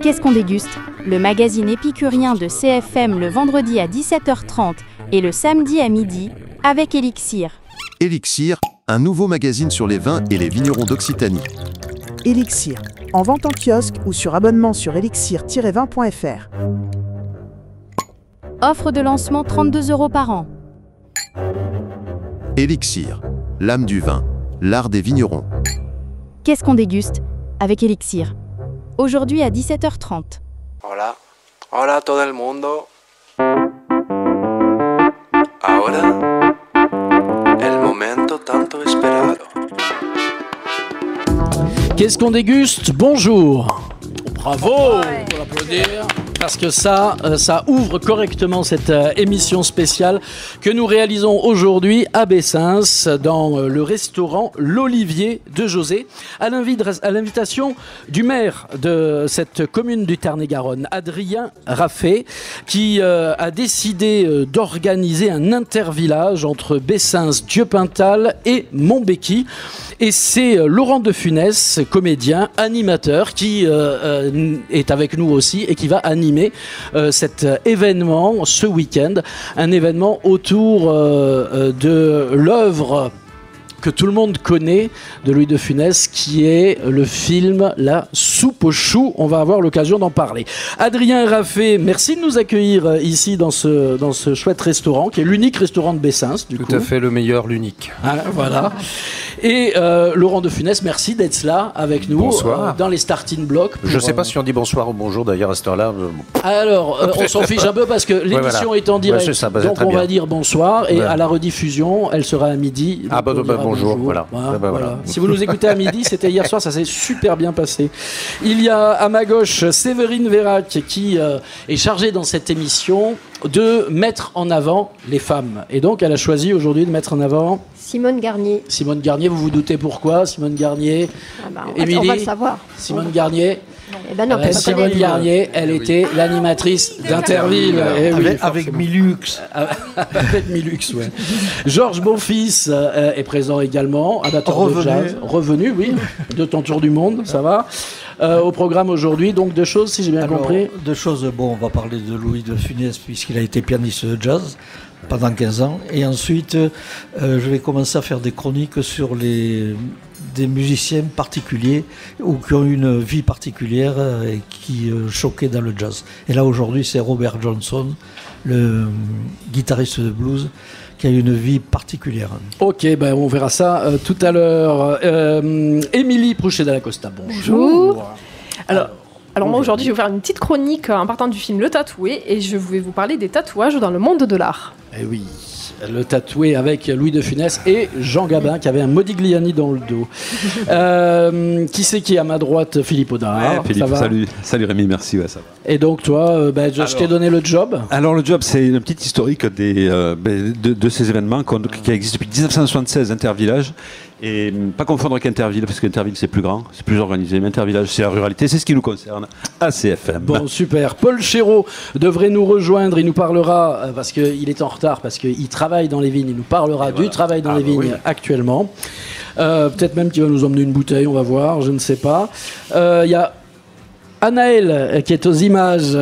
Qu'est-ce qu'on déguste? Le magazine épicurien de CFM le vendredi à 17h30 et le samedi à midi avec Elixir. Elixir, un nouveau magazine sur les vins et les vignerons d'Occitanie. Elixir, en vente en kiosque ou sur abonnement sur elixir-vin.fr. Offre de lancement 32 € par an. Elixir, l'âme du vin, l'art des vignerons. Qu'est-ce qu'on déguste? Avec Elixir. Aujourd'hui à 17h30. Hola, hola a todo el mundo. Ahora, el momento tanto esperado. Qu'est-ce qu'on déguste? Bonjour. Bravo pour l'applaudir. Parce que ça ouvre correctement cette émission spéciale que nous réalisons aujourd'hui à Bessins, dans le restaurant L'Olivier de José, à l'invitation du maire de cette commune du Tarn-et-Garonne, Adrien Raffet, qui a décidé d'organiser un intervillage entre Bessins, Dieupintal et Montbéky. Et c'est Laurent de Funès, comédien, animateur, qui est avec nous aussi et qui va animer cet événement ce week-end. Un événement autour de l'œuvre que tout le monde connaît de Louis de Funès, qui est le film La soupe aux choux. On va avoir l'occasion d'en parler. Adrien Raffet, merci de nous accueillir ici dans ce chouette restaurant, qui est l'unique restaurant de Bessins. Tout à fait, le meilleur, l'unique. Ah, voilà. Et Laurent de Funès, merci d'être là avec nous. Bonsoir. Dans les starting blocks. Je ne sais pas si on dit bonsoir ou bonjour d'ailleurs à cette heure-là. Alors, on s'en fiche un peu parce que l'émission est en direct. Ouais, ça, donc on va dire bonsoir et à la rediffusion, elle sera à midi. Ah bah, bonjour, voilà. Voilà. Si vous nous écoutez à midi, c'était hier soir, ça s'est super bien passé. Il y a à ma gauche Séverine Vérac qui est chargée dans cette émission de mettre en avant les femmes. Et donc elle a choisi aujourd'hui de mettre en avant Simone Garnier. Simone Garnier, vous vous doutez pourquoi? Simone Garnier, Émilie, on va le savoir. Simone Garnier. Eh ben non, Simone Garnier, elle était l'animatrice d'Interville. Avec Milux. Avec Milux, ouais. Georges Bonfils est présent également, amateur de jazz. Revenu, oui, de ton tour du monde, ça va. Au programme aujourd'hui, donc deux choses, si j'ai bien compris. Deux choses, on va parler de Louis de Funès, puisqu'il a été pianiste de jazz pendant 15 ans. Et ensuite, je vais commencer à faire des chroniques sur des musiciens particuliers ou qui ont une vie particulière et qui choquaient dans le jazz. Et là, aujourd'hui, c'est Robert Johnson, le guitariste de blues, qui a une vie particulière. Ok, ben on verra ça tout à l'heure. Émilie Prouchet-Dalla Costa, bonjour. Alors moi aujourd'hui je vais vous faire une petite chronique en partant du film Le Tatoué et je vais vous parler des tatouages dans le monde de l'art. Eh oui, le tatoué avec Louis de Funès et Jean Gabin qui avait un Modigliani dans le dos. Qui c'est qui est à ma droite? Philippe Audin. Philippe, salut Rémi, merci, ça va. Et donc toi, je t'ai donné le job. Alors le job, c'est une petite historique de ces événements qui existent depuis 1976, Intervillage. Et pas confondre avec Interville, parce qu'Interville c'est plus grand, c'est plus organisé. Mais Intervillage c'est la ruralité, c'est ce qui nous concerne à CFM. Bon, super. Paul Chéreau devrait nous rejoindre, il nous parlera, parce qu'il est en retard, parce qu'il travaille dans les vignes, il nous parlera du travail dans les vignes actuellement. Peut-être même qu'il va nous emmener une bouteille, on va voir, je ne sais pas. Il y a Anaël qui est aux images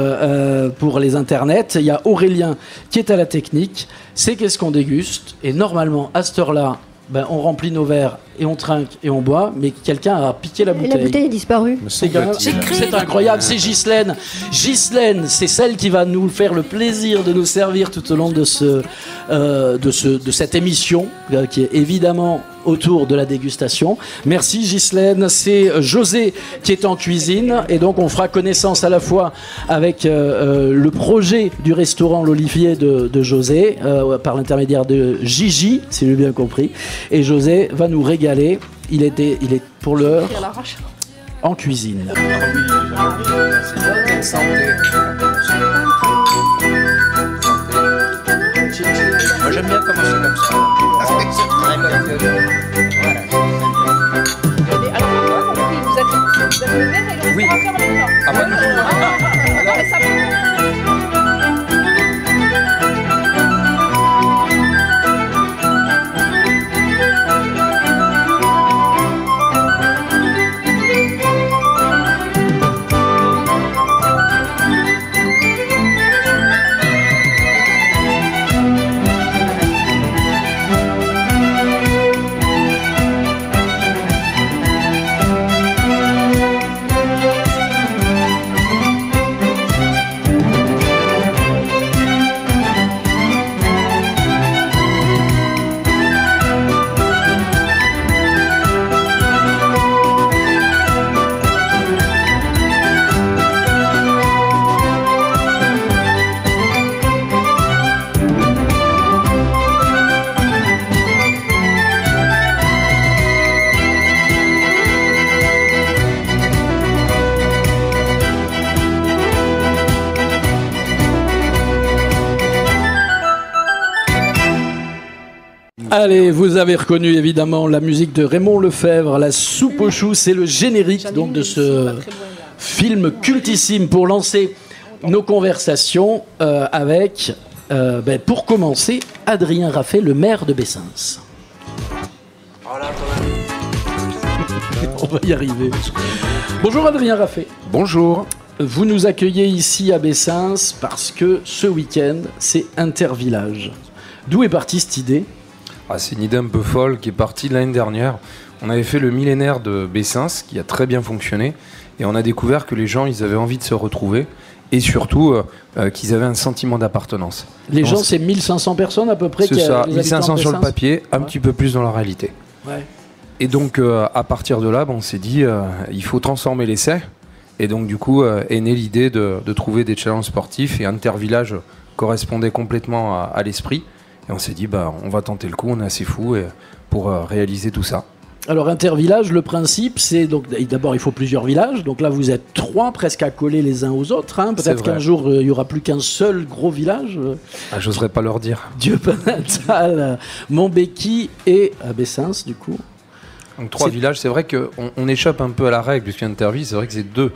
pour les internets, il y a Aurélien qui est à la technique. C'est qu'est-ce qu'on déguste, et normalement à cette heure-là, on remplit nos verres et on trinque et on boit, mais quelqu'un a piqué la bouteille. Et la bouteille a disparu. C'est incroyable, c'est Ghislaine. Ghislaine, c'est celle qui va nous faire le plaisir de nous servir tout au long de cette émission, qui est évidemment autour de la dégustation. Merci Ghislaine. C'est José qui est en cuisine et donc on fera connaissance à la fois avec le projet du restaurant L'Olivier de José par l'intermédiaire de Gigi, si j'ai bien compris, et José va nous régaler. Il est pour l'heure en cuisine. Moi j'aime bien commencer comme ça. Oui. Ah bah Allez, vous avez reconnu évidemment la musique de Raymond Lefebvre, La soupe aux choux, c'est le générique donc de ce film cultissime pour lancer nos conversations avec, pour commencer, Adrien Raffet, le maire de Bessens. On va y arriver. Bonjour Adrien Raffet. Bonjour. Vous nous accueillez ici à Bessens parce que ce week-end, c'est Intervillage. D'où est partie cette idée ? C'est une idée un peu folle qui est partie l'année dernière. On avait fait le millénaire de Bessens qui a très bien fonctionné et on a découvert que les gens ils avaient envie de se retrouver et surtout qu'ils avaient un sentiment d'appartenance. Les gens, c'est 1500 personnes à peu près. C'est ça, 1500 sur le papier, un petit peu plus dans la réalité. Ouais. Et donc à partir de là, on s'est dit il faut transformer l'essai. Et donc du coup est née l'idée de trouver des challenges sportifs et Intervillage correspondait complètement à l'esprit. Et on s'est dit on va tenter le coup, on est assez fou pour réaliser tout ça. Alors Intervillage, le principe c'est donc d'abord il faut plusieurs villages. Donc là vous êtes 3 presque accolés les uns aux autres. Hein. Peut-être qu'un jour il n'y aura plus qu'un seul gros village. J'oserais pas leur dire. Dieupental, Montbéki et Bessens du coup. Donc 3 villages, c'est vrai qu'on échappe un peu à la règle, puisqu'Interville, c'est vrai que c'est 2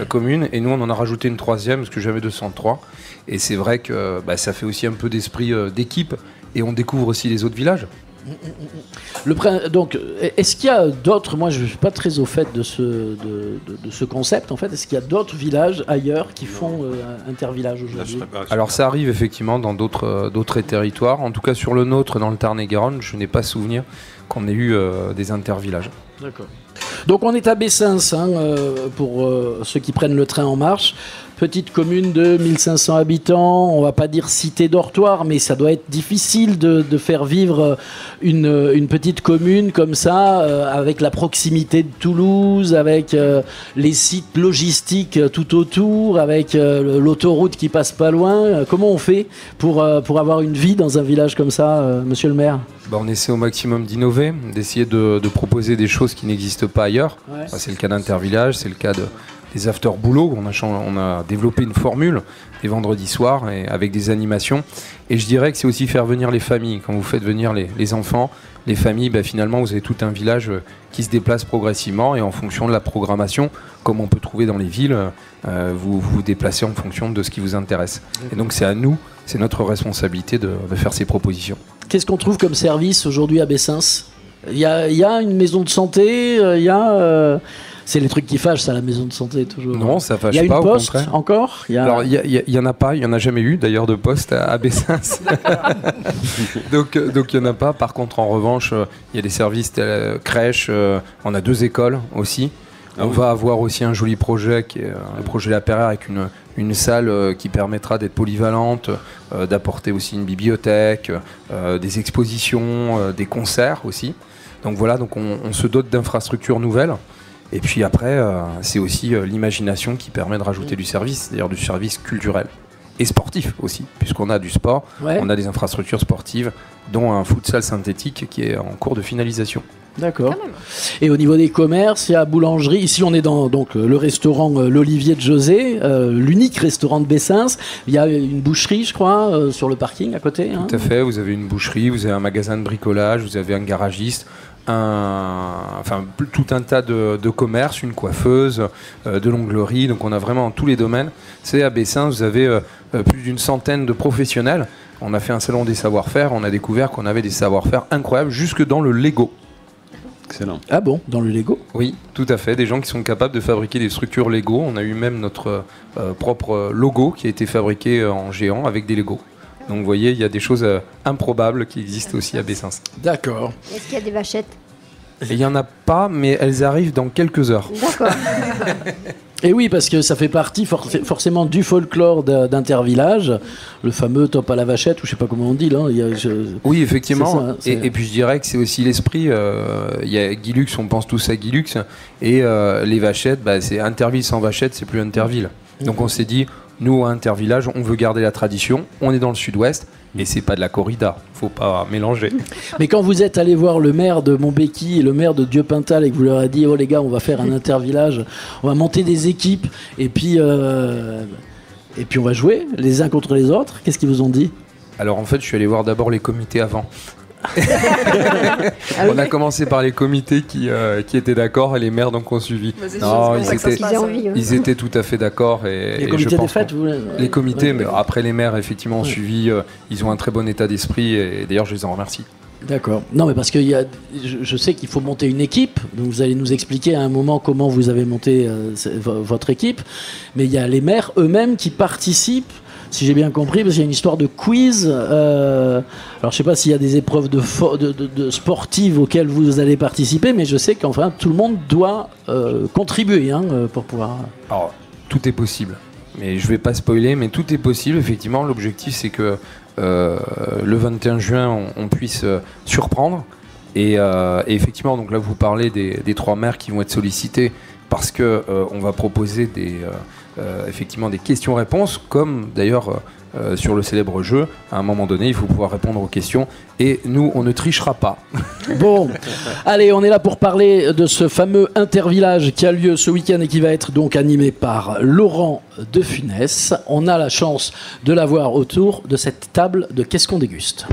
communes, et nous on en a rajouté une 3e, parce que j'avais 203, et c'est vrai que ça fait aussi un peu d'esprit d'équipe, et on découvre aussi les autres villages. Donc, est-ce qu'il y a d'autres, moi je ne suis pas très au fait de ce concept en fait, est-ce qu'il y a d'autres villages ailleurs qui font Intervillage aujourd'hui ? Alors ça arrive effectivement dans d'autres territoires, en tout cas sur le nôtre, dans le Tarn-et-Garonne, je n'ai pas souvenir qu'on ait eu des intervillages. D'accord. Donc on est à Bessens, pour ceux qui prennent le train en marche. Petite commune de 1500 habitants, on va pas dire cité dortoir, mais ça doit être difficile de faire vivre une petite commune comme ça, avec la proximité de Toulouse, avec les sites logistiques tout autour, avec l'autoroute qui passe pas loin. Comment on fait pour avoir une vie dans un village comme ça, monsieur le maire ? On essaie au maximum d'innover, d'essayer de proposer des choses qui n'existent pas ailleurs. Ouais. C'est le cas d'Intervillage, c'est le cas des after-boulot. On a développé une formule des vendredis soirs et avec des animations. Et je dirais que c'est aussi faire venir les familles. Quand vous faites venir les enfants, les familles, finalement, vous avez tout un village qui se déplace progressivement. Et en fonction de la programmation, comme on peut trouver dans les villes, vous vous déplacez en fonction de ce qui vous intéresse. Et donc c'est à nous, c'est notre responsabilité de faire ces propositions. Qu'est-ce qu'on trouve comme service aujourd'hui à Bessens ? Il y a une maison de santé, c'est les trucs qui fâchent, ça, la maison de santé, toujours. Non, ça fâche pas, il y a une au poste, contraire. encore ? Alors, il y en a pas, il y en a jamais eu, d'ailleurs, de poste à Bessens. donc, il y en a pas. Par contre, en revanche, il y a des services crèches, on a 2 écoles aussi. On va avoir aussi un joli projet, qui est le projet La Perrère, avec une salle qui permettra d'être polyvalente, d'apporter aussi une bibliothèque, des expositions, des concerts aussi. Donc voilà, on se dote d'infrastructures nouvelles. Et puis après, c'est aussi l'imagination qui permet de rajouter du service, c'est-à-dire du service culturel et sportif aussi, puisqu'on a du sport, on a des infrastructures sportives, dont un futsal synthétique qui est en cours de finalisation. D'accord. Et au niveau des commerces, il y a boulangerie. Ici, on est dans le restaurant L'Olivier de José, l'unique restaurant de Bessens. Il y a une boucherie, je crois, sur le parking à côté. Tout à fait. Vous avez une boucherie, vous avez un magasin de bricolage, vous avez un garagiste, tout un tas de commerces, une coiffeuse, de l'onglerie. Donc on a vraiment tous les domaines. C'est à Bessens, vous avez plus d'une centaine de professionnels. On a fait un salon des savoir-faire. On a découvert qu'on avait des savoir-faire incroyables, jusque dans le Lego. Excellent. Ah bon, dans le Lego ? Oui, tout à fait. Des gens qui sont capables de fabriquer des structures Lego. On a eu même notre propre logo qui a été fabriqué en géant avec des Lego. Donc vous voyez, il y a des choses improbables qui existent aussi à Bessens. D'accord. Est-ce qu'il y a des vachettes ? Il n'y en a pas, mais elles arrivent dans quelques heures. D'accord. Et oui, parce que ça fait partie forcément du folklore d'Intervillage, le fameux top à la vachette, ou je sais pas comment on dit là. Oui, effectivement. Ça, et puis je dirais que c'est aussi l'esprit. Il y a Guy Lux, on pense tous à Guy Lux, et les vachettes, c'est Interville sans vachette, c'est plus Interville. Donc on s'est dit, nous à Intervillage, on veut garder la tradition. On est dans le sud-ouest. Et c'est pas de la corrida, faut pas mélanger. Mais quand vous êtes allé voir le maire de Montbéki et le maire de Dieupental et que vous leur avez dit, oh les gars, on va faire un intervillage, on va monter des équipes et puis on va jouer les uns contre les autres, qu'est-ce qu'ils vous ont dit ? Alors en fait, je suis allé voir d'abord les comités avant. On a commencé par les comités qui étaient d'accord et les maires donc ont suivi. Non, ils étaient tout à fait d'accord. Les comités des fêtes, les comités, mais après les maires effectivement ont suivi. Ils ont un très bon état d'esprit et d'ailleurs je les en remercie. D'accord. Non, mais parce que je sais qu'il faut monter une équipe. Donc vous allez nous expliquer à un moment comment vous avez monté votre équipe. Mais il y a les maires eux-mêmes qui participent, si j'ai bien compris, parce qu'il y a une histoire de quiz. Alors je ne sais pas s'il y a des épreuves de sportives auxquelles vous allez participer, mais je sais qu'enfin tout le monde doit contribuer pour pouvoir. Alors tout est possible. Mais je ne vais pas spoiler, mais tout est possible. Effectivement, l'objectif c'est que le 21 juin, on puisse surprendre. Et effectivement, donc là, vous parlez des 3 maires qui vont être sollicités parce qu'on va proposer effectivement des questions-réponses, comme d'ailleurs sur le célèbre jeu. À un moment donné, il faut pouvoir répondre aux questions. Et nous, on ne trichera pas. Bon, allez, on est là pour parler de ce fameux intervillage qui a lieu ce week-end et qui va être donc animé par Laurent de Funès. On a la chance de l'avoir autour de cette table de Qu'est-ce qu'on déguste ?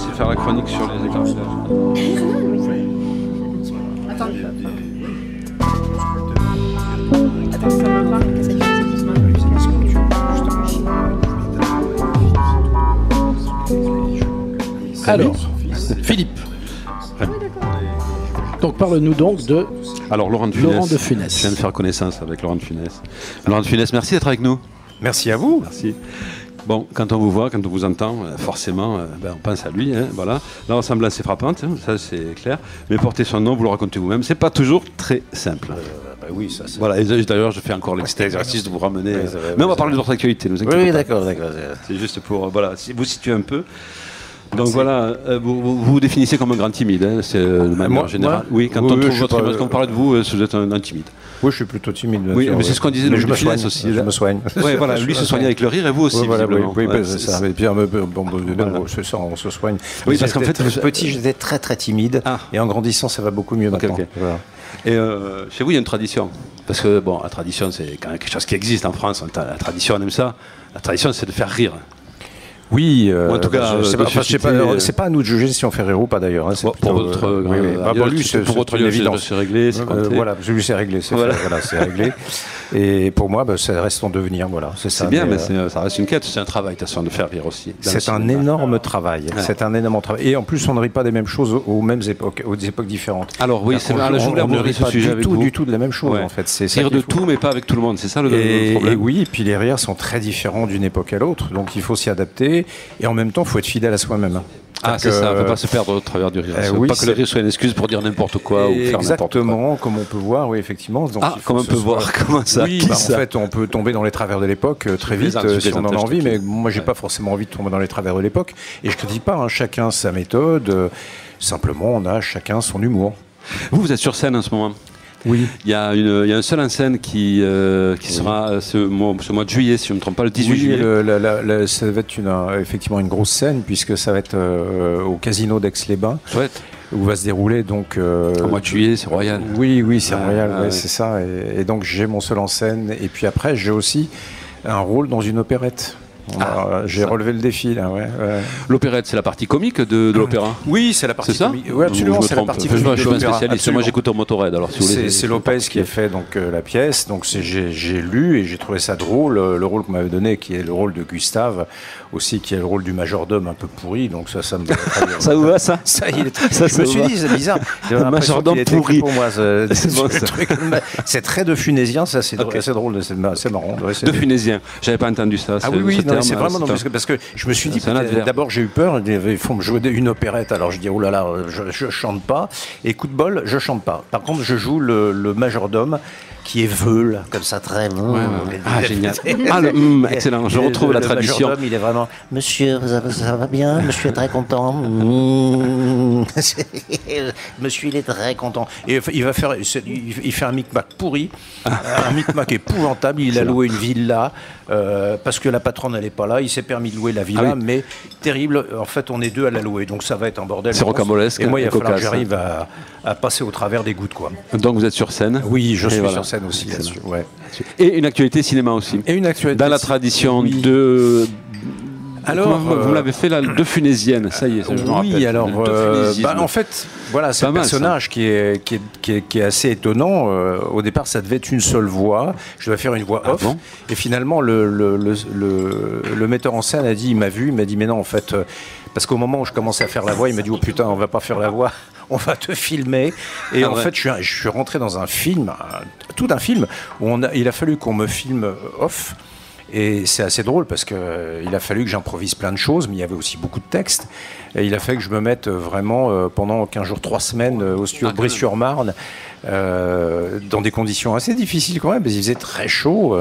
C'est faire la chronique sur les écarts. Alors, Philippe. Donc parle-nous donc de Laurent de Funès. Je viens de faire connaissance avec Laurent de Funès. Laurent de Funès, merci d'être avec nous. Merci à vous. Merci. Bon, quand on vous voit, quand on vous entend, forcément, on pense à lui. Voilà. La ressemblance est frappante, ça c'est clair. Mais porter son nom, vous le racontez vous-même, c'est pas toujours très simple. Oui, ça c'est... Voilà, et d'ailleurs, je fais encore l'exercice de vous ramener. Mais on va parler de votre actualité, nous inquiétez pas. D'accord. C'est juste pour vous situer un peu. Donc voilà, vous vous définissez comme un grand timide, c'est de manière générale. Oui, quand on trouve votre image, quand on parle de vous, vous êtes un timide. Oui, je suis plutôt timide. Oui, mais c'est ce qu'on disait. Je me soigne aussi. Je me soigne. Oui, voilà, lui se soigne avec le rire et vous aussi, visiblement. Oui, c'est ça. Et puis, on se soigne. Oui, parce qu'en fait, petit, j'étais très très timide, et en grandissant, ça va beaucoup mieux maintenant. Et chez vous, il y a une tradition. Parce que, bon, la tradition, c'est quand même quelque chose qui existe en France. La tradition, on aime ça. La tradition, c'est de faire rire. Oui, en tout cas, c'est pas à nous de juger si on fait rire ou pas d'ailleurs. Pour votre évidence, c'est réglé. Voilà, lui c'est réglé, c'est réglé. Et pour moi, ça reste en devenir. Voilà, c'est bien, mais ça reste une quête, c'est un travail, de toute façon, de faire rire aussi. C'est un énorme travail. C'est un énorme travail. Et en plus, on ne rit pas des mêmes choses aux mêmes époques, aux époques différentes. Alors oui, c'est vrai. On ne rit pas du tout de la même chose en fait. C'est rire de tout, mais pas avec tout le monde. C'est ça le problème. Et oui, et puis les rires sont très différents d'une époque à l'autre, donc il faut s'y adapter. Et en même temps, il faut être fidèle à soi-même. C'est ça, on ne peut pas se perdre au travers du rire. Pas que le rire soit une excuse pour dire n'importe quoi ou faire n'importe quoi. Exactement, comme on peut voir, oui, effectivement. Donc, comme on peut voir, comment ça? Oui, en fait, on peut tomber dans les travers de l'époque très vite si on en a envie, mais moi, j'ai pas forcément envie de tomber dans les travers de l'époque. Et je ne critique pas, chacun sa méthode, simplement, on a chacun son humour. Vous êtes sur scène en ce moment? Oui. Il y a un seul en scène qui sera ce mois de juillet, si je ne me trompe pas, le 18 juillet. Ça va être effectivement une grosse scène, puisque ça va être au Casino d'Aix-les-Bains. Chouette. Où va se dérouler donc... au mois de juillet, c'est royal. Oui, c'est royal, c'est ça. Et donc j'ai mon seul en scène. Et puis après, j'ai aussi un rôle dans une opérette. J'ai relevé le défi là. L'opérette, c'est la partie comique de l'opéra. Oui, c'est la partie comique. Oui, absolument, c'est la partie comique. Je suis un spécialiste. Moi, j'écoute au Motorhead. Alors, si vous voulez, c'est Lopez qui a fait donc la pièce. Donc j'ai lu et j'ai trouvé ça drôle. Le rôle qu'on m'avait donné, qui est le rôle de Gustave, aussi qui est le rôle du majordome un peu pourri. Donc ça me. Ça vous va ça? Je me suis dit, c'est bizarre. Le majordome pourri pour moi. C'est très de funésien. Ça, c'est drôle. C'est marrant. De funésien. J'avais pas entendu ça. Ah oui. C'est vraiment parce que je me suis dit, d'abord j'ai eu peur, il faut me jouer une opérette, alors je dis oh là là, je chante pas, et coup de bol, je chante pas. Par contre, je joue le majordome qui est veule, comme ça, très bon. Ah, génial. Excellent, je retrouve la tradition. Le majordome, il est vraiment, monsieur, ça va bien, monsieur est très content. Monsieur, il est très content. Et il fait un micmac pourri, un micmac épouvantable. Il a loué une villa parce que la patronne n'allait pas là. Il s'est permis de louer la villa, mais terrible. En fait, on est 2 à la louer, donc ça va être un bordel. C'est rocambolesque. Et moi, il va falloir que j'arrive à passer au travers des gouttes, quoi. Donc vous êtes sur scène? Oui, je suis sur scène aussi là-dessus. Ouais. Et une actualité cinéma aussi. Et une actualité dans la tradition de. Alors, vous l'avez fait là, de Funesienne, ça y est, je me rappelle. Oui, alors, en fait, voilà, c'est un personnage qui est assez étonnant. Au départ, ça devait être une seule voix. Je devais faire une voix off. Et finalement, le metteur en scène il m'a dit, mais non, en fait, parce qu'au moment où je commençais à faire la voix, il m'a dit, oh putain, on va pas faire la voix, on va te filmer. Et en fait, je suis rentré dans un film, tout un film, où il a fallu qu'on me filme off. Et c'est assez drôle parce qu'il a fallu que j'improvise plein de choses, mais il y avait aussi beaucoup de textes. Et il a fallu que je me mette vraiment pendant 15 jours, 3 semaines au studio de Brie-sur-Marne, dans des conditions assez difficiles quand même, parce qu'il faisait très chaud.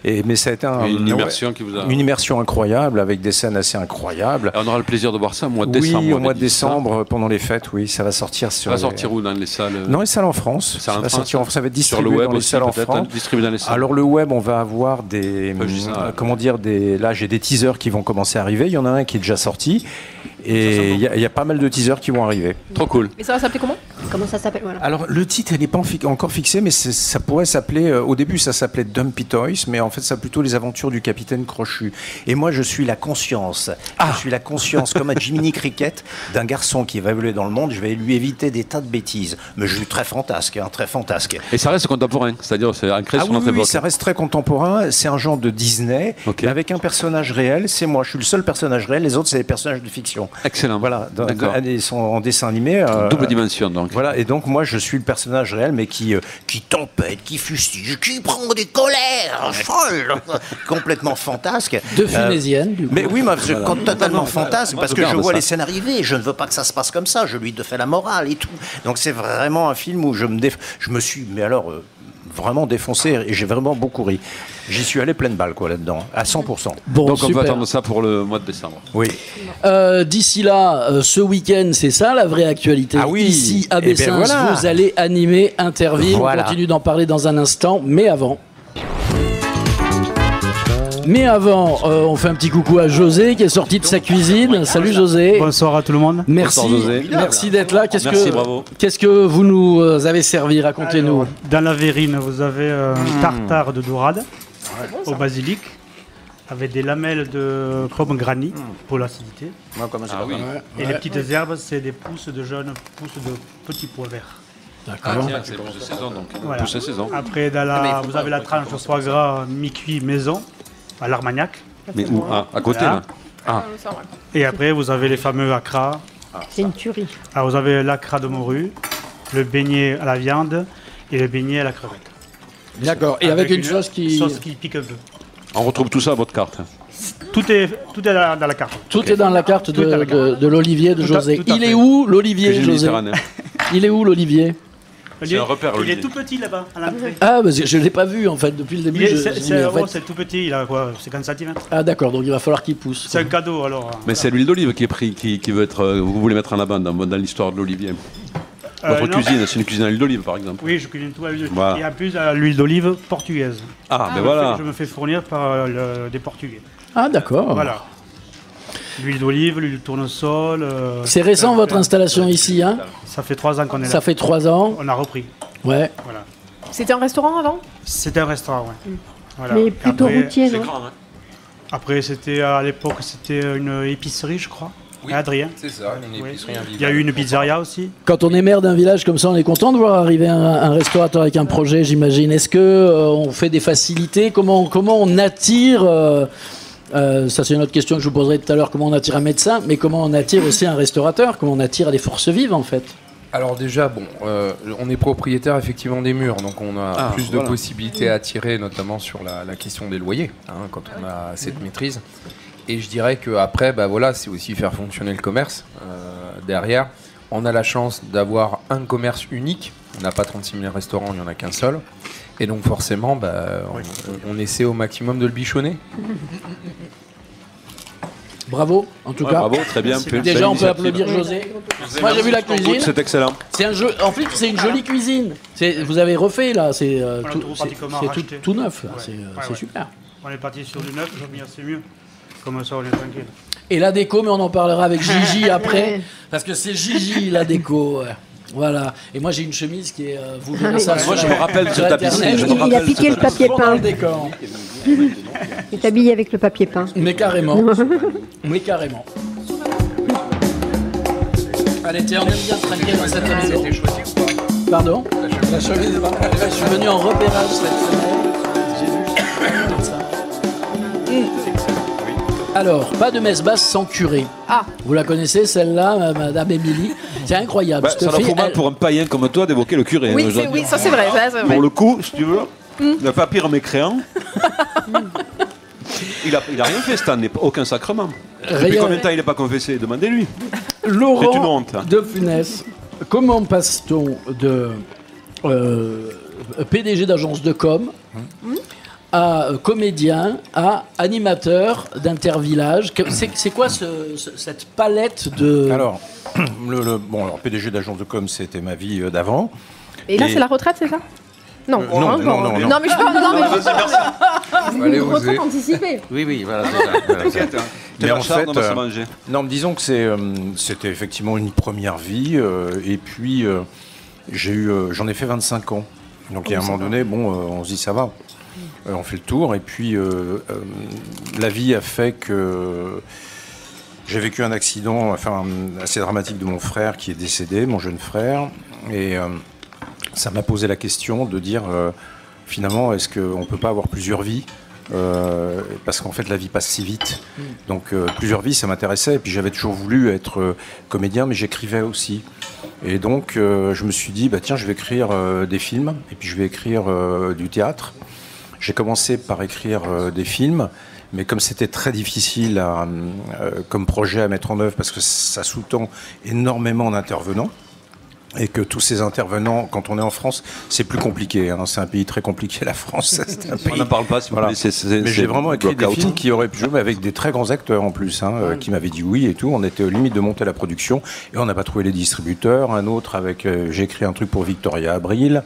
Mais ça a été une immersion qui vous a... Une immersion incroyable, avec des scènes assez incroyables. Alors on aura le plaisir de voir ça au mois de décembre. Oui, au mois de décembre, pendant les fêtes, oui, ça va sortir sur... Ça va sortir où, dans les salles? Dans les salles en France. Ça va être distribué sur le web dans les salles en France. Distribué dans les salles. Alors le web, on va avoir des... Là, j'ai des teasers qui vont commencer à arriver. Il y en a un qui est déjà sorti. Et il y a pas mal de teasers qui vont arriver. Trop cool. Et ça va s'appeler comment? Comment ça s'appelle? Voilà. Alors, le titre, il n'est pas encore fixé, mais ça pourrait s'appeler... au début, ça s'appelait Dumpy Toys, mais en fait, ça plutôt les aventures du capitaine Crochu. Et moi, je suis la conscience. Je suis la conscience, comme à Jiminy Cricket, d'un garçon qui va évoluer dans le monde. Je vais lui éviter des tas de bêtises. Mais je suis très fantasque, très fantasque. Et ça reste contemporain, c'est-à-dire c'est ancré sur notre époque. Oui, ça reste très contemporain. C'est un genre de Disney, mais avec un personnage réel. C'est moi, je suis le seul personnage réel. Les autres, c'est des personnages de fiction. Excellent. Voilà, ils sont en dessin animé. Double dimension, donc. Voilà, et donc moi, je suis le personnage réel, mais qui tempête, qui fustige, qui prend des colères, folle, complètement fantasque. De Funesienne, du coup. Mais oui, totalement fantasque, parce que je vois les scènes arriver. Je ne veux pas que ça se passe comme ça. Je lui fais la morale et tout. Donc c'est vraiment un film où je me suis, mais alors, vraiment défoncé, et j'ai vraiment beaucoup ri. J'y suis allé pleine balle, quoi, là-dedans, à 100%. Bon, donc on va attendre ça pour le mois de décembre. Oui. D'ici là, ce week-end, c'est ça la vraie actualité. Ah oui. Ici, à Bessins, voilà. vous allez animer Interville. Voilà. On continue d'en parler dans un instant, mais avant... on fait un petit coucou à José qui est sorti de sa cuisine. Salut José. Bonsoir à tout le monde. Merci, bonsoir, José. merci d'être là. Bravo. Qu'est-ce que vous nous avez servi? Racontez-nous. Alors, dans la verrine, vous avez un tartare de dorade au basilic avec des lamelles de pomme granny pour l'acidité. Et les petites herbes, c'est des pousses de petits pois verts. D'accord. C'est le pousse de saison, donc. Voilà. Pousse de saison. Après, vous avez la tranche de foie gras mi-cuit maison à l'Armagnac. Mais où? À côté, là. Et après, vous avez les fameux acras. C'est une tuerie. Alors, vous avez l'acra de morue, le beignet à la viande et le beignet à la crevette. D'accord. Et avec une sauce qui pique un peu. On retrouve tout ça à votre carte. Tout est dans la carte. Tout est dans la carte de l'Olivier de José. Il est où l'Olivier, José? Il est où l'Olivier? C'est un repère, il est tout petit là-bas, à l'entrée. Ah, bah, je ne l'ai pas vu en fait depuis le début. C'est tout petit, il a quoi, 50 cm. Ah d'accord, donc il va falloir qu'il pousse. C'est un cadeau alors. Mais c'est l'huile d'olive qui est pris, qui veut être, vous voulez mettre en avant dans l'histoire de l'Olivier. Votre cuisine, c'est une cuisine à l'huile d'olive par exemple. Oui, je cuisine tout à l'huile d'olive. Voilà. Et en plus à l'huile d'olive portugaise. Ben voilà. Je me fais fournir par des Portugais. Ah d'accord. Voilà. L'huile d'olive, l'huile de tournesol. C'est récent votre installation ici, hein? Ça fait 3 ans qu'on est là. Ça fait 3 ans. On a repris. Ouais. Voilà. C'était un restaurant avant? C'était un restaurant, oui. Voilà. Mais plutôt routier, non? Après, à l'époque, c'était une épicerie, je crois. Oui, Adrien. C'est ça, une épicerie. Il y a eu une pizzeria aussi. Quand on est maire d'un village comme ça, on est content de voir arriver un restaurateur avec un projet, j'imagine. Est-ce que on fait des facilités? Comment on attire ça c'est une autre question que je vous poserai tout à l'heure, comment on attire un médecin, mais comment on attire aussi un restaurateur, comment on attire des forces vives en fait? Alors déjà, on est propriétaire effectivement des murs, donc on a plus de possibilités à attirer, notamment sur la question des loyers, quand on a cette maîtrise. Et je dirais qu'après, c'est aussi faire fonctionner le commerce derrière. on a la chance d'avoir un commerce unique. On n'a pas 36 000 restaurants, il n'y en a qu'un seul. Et donc forcément, on essaie au maximum de le bichonner. Bravo, en tout cas. Bravo, très bien. Déjà, on peut applaudir José. Moi, j'ai vu la cuisine. C'est excellent. C'est un jeu. En fait, c'est une jolie cuisine. Vous avez refait là. C'est tout neuf. C'est super. On est parti sur du neuf. C'est mieux. Comme ça, on est tranquille. Et la déco, mais on en parlera avec Gigi après, parce que c'est Gigi la déco. Voilà. Et moi, j'ai une chemise qui est. Vous verrez ça. Moi, je me rappelle de ce tapisserie. Il a piqué le papier peint. Il est habillé avec le papier peint. Mais carrément. Mais carrément. Allez, tiens, on aime bien traquer dans cette maison. C'était choisi ou pas? Pardon? La chemise. Je suis venu en repérage cette semaine. J'ai vu ça. Alors, pas de messe basse sans curé. Ah. Vous la connaissez, celle-là, Madame Émilie? C'est incroyable. Ça leur faut mal pour un païen comme toi d'évoquer le curé. Oui, ça c'est vrai. Pour le coup, si tu veux, il n'a pas pire mécréant. Il a rien fait cette année, aucun sacrement. Depuis combien de temps il n'est pas confessé? Demandez-lui. Laurent c'est une honte. de Funès, comment passe-t-on de PDG d'agence de com à comédien, à animateur d'Intervillage? C'est quoi cette palette de... Alors, PDG d'agence de com, c'était ma vie d'avant. Et là, c'est la retraite, c'est ça? Non. Non, mais je parle. Vous Allez, une retraite anticipée. Oui, voilà, c'est ça. Mais en fait, disons que c'était effectivement une première vie. Et puis, j'en ai fait 25 ans. Donc, il y a un moment donné, on se dit ça va. On fait le tour. Et puis, la vie a fait que j'ai vécu un accident assez dramatique de mon frère qui est décédé, mon jeune frère. Et ça m'a posé la question de dire, finalement, est-ce qu'on ne peut pas avoir plusieurs vies? Parce qu'en fait, la vie passe si vite. Donc, plusieurs vies, ça m'intéressait. Et puis, j'avais toujours voulu être comédien, mais j'écrivais aussi. Et donc, je me suis dit, tiens, je vais écrire des films, et puis je vais écrire du théâtre. J'ai commencé par écrire des films, mais comme c'était très difficile comme projet à mettre en œuvre, parce que ça sous-tend énormément d'intervenants, et que tous ces intervenants, quand on est en France, c'est plus compliqué. C'est un pays très compliqué, la France. On n'en parle pas, si vous voulez. Mais j'ai vraiment écrit des films qui auraient pu jouer, mais avec des très grands acteurs en plus, qui m'avaient dit oui et tout. On était aux limites de monter la production, et on n'a pas trouvé les distributeurs. Un autre j'ai écrit un truc pour Victoria Abril,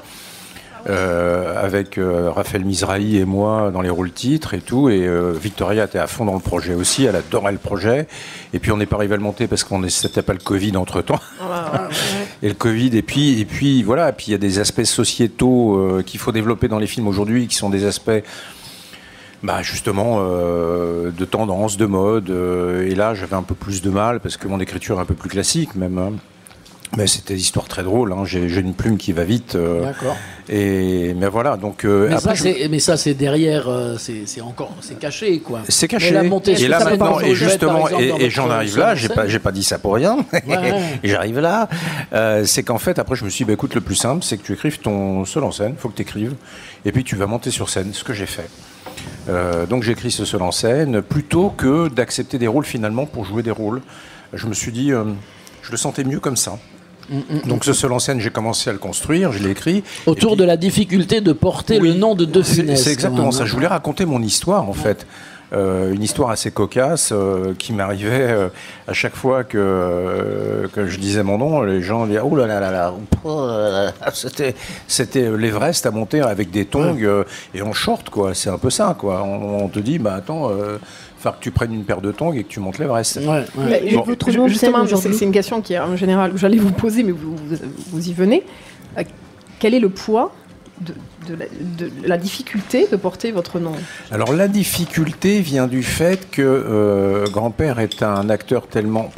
avec Raphaël Mizrahi et moi dans les rôles titres et tout, et Victoria était à fond dans le projet aussi, elle adorait le projet, et puis on n'est pas arrivé à le monter parce qu'on c'était pas le Covid entre temps. Et le Covid, et puis voilà, et puis il y a des aspects sociétaux qu'il faut développer dans les films aujourd'hui, qui sont des aspects justement de tendance, de mode, et là j'avais un peu plus de mal parce que mon écriture est un peu plus classique même. Mais c'était des histoires très drôles. J'ai une plume qui va vite. D'accord. Mais voilà. Donc. Mais ça, c'est derrière. C'est caché, quoi. C'est caché. Et là maintenant, et justement, et j'en arrive là. J'ai pas dit ça pour rien. Et j'arrive là. C'est qu'en fait, après, je me suis dit, écoute, le plus simple, c'est que tu écrives ton seul en scène. Il faut que tu écrives. Et puis tu vas monter sur scène. Ce que j'ai fait. Donc j'ai écrit ce seul en scène plutôt que d'accepter des rôles finalement pour jouer des rôles. Je me suis dit, je le sentais mieux comme ça. Donc ce seul en scène, j'ai commencé à le construire, je l'ai écrit. Autour de la difficulté de porter le nom de De Funès. C'est exactement ça. Je voulais raconter mon histoire en fait. Une histoire assez cocasse qui m'arrivait à chaque fois que je disais mon nom, les gens disaient oh là là là là, c'était l'Everest à monter avec des tongs et en short quoi. C'est un peu ça quoi. On te dit attends. Faut que tu prennes une paire de tongs et que tu montes l'Everest. Justement, c'est une question qui est en général, j'allais vous poser, mais vous y venez. Quel est le poids de la difficulté de porter votre nom? Alors la difficulté vient du fait que grand-père est un acteur tellement...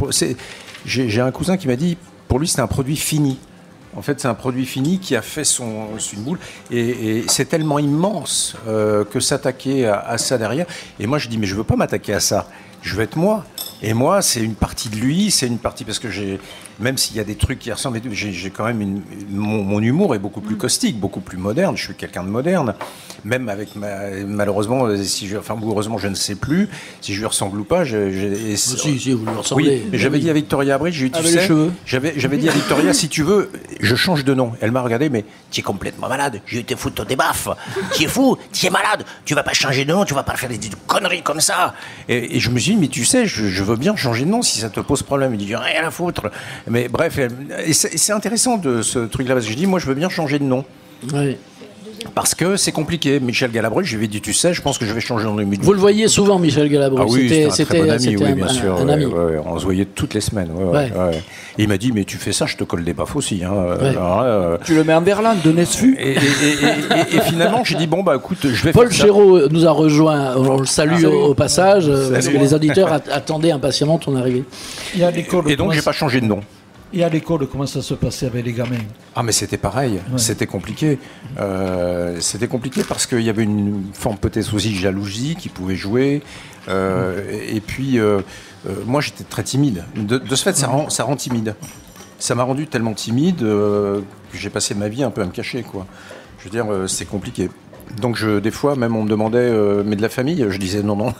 J'ai un cousin qui m'a dit, pour lui c'est un produit fini. En fait, c'est un produit fini qui a fait une boule. Et c'est tellement immense que s'attaquer à ça derrière... Et moi, je dis, mais je ne veux pas m'attaquer à ça. Je veux être moi. Et moi, c'est une partie de lui, c'est une partie parce que même s'il y a des trucs qui ressemblent, j'ai quand même mon humour est beaucoup plus caustique, beaucoup plus moderne. Je suis quelqu'un de moderne, même avec malheureusement, ou heureusement, je ne sais plus si je lui ressemble ou pas. Si, vous lui ressemblez. Oui, mais j'avais dit à Victoria Abril, j'avais dit à Victoria, si tu veux, je change de nom. Elle m'a regardé, mais tu es complètement malade. Je vais te foutre des baffes. Tu es fou, tu es malade. Tu vas pas changer de nom, tu vas pas faire des conneries comme ça. Et je me suis dit, mais tu sais, je veux bien changer de nom si ça te pose problème. Il dit, rien à foutre. Mais bref, c'est intéressant de ce truc-là, parce que je dis, moi, je veux bien changer de nom. Oui. Parce que c'est compliqué. Michel Galabru, je lui ai dit, tu sais, je pense que je vais changer de nom. Vous le voyez souvent, Michel Galabru. Ah oui, c'était un très bon ami, bien sûr. Un ami. On se voyait toutes les semaines. Et il m'a dit, mais tu fais ça, je te colle des baffes aussi. Hein. Alors, tu le mets en berlin de Nesfu. Et finalement, j'ai dit, bon, bah écoute, je vais Paul faire ça. Chéreau nous a rejoint, on le salue au passage, parce que les auditeurs attendaient impatiemment ton arrivée. Et donc, j'ai pas changé de nom. Et à l'école, comment ça se passait avec les gamins? Ah, mais c'était pareil, c'était compliqué. C'était compliqué parce qu'il y avait une forme peut-être aussi de jalousie qui pouvait jouer. Et puis, moi, j'étais très timide. De ce fait, ça rend timide. Ça m'a rendu tellement timide que j'ai passé ma vie un peu à me cacher, quoi. Je veux dire, c'est compliqué. Donc, des fois, même on me demandait, mais de la famille, je disais non.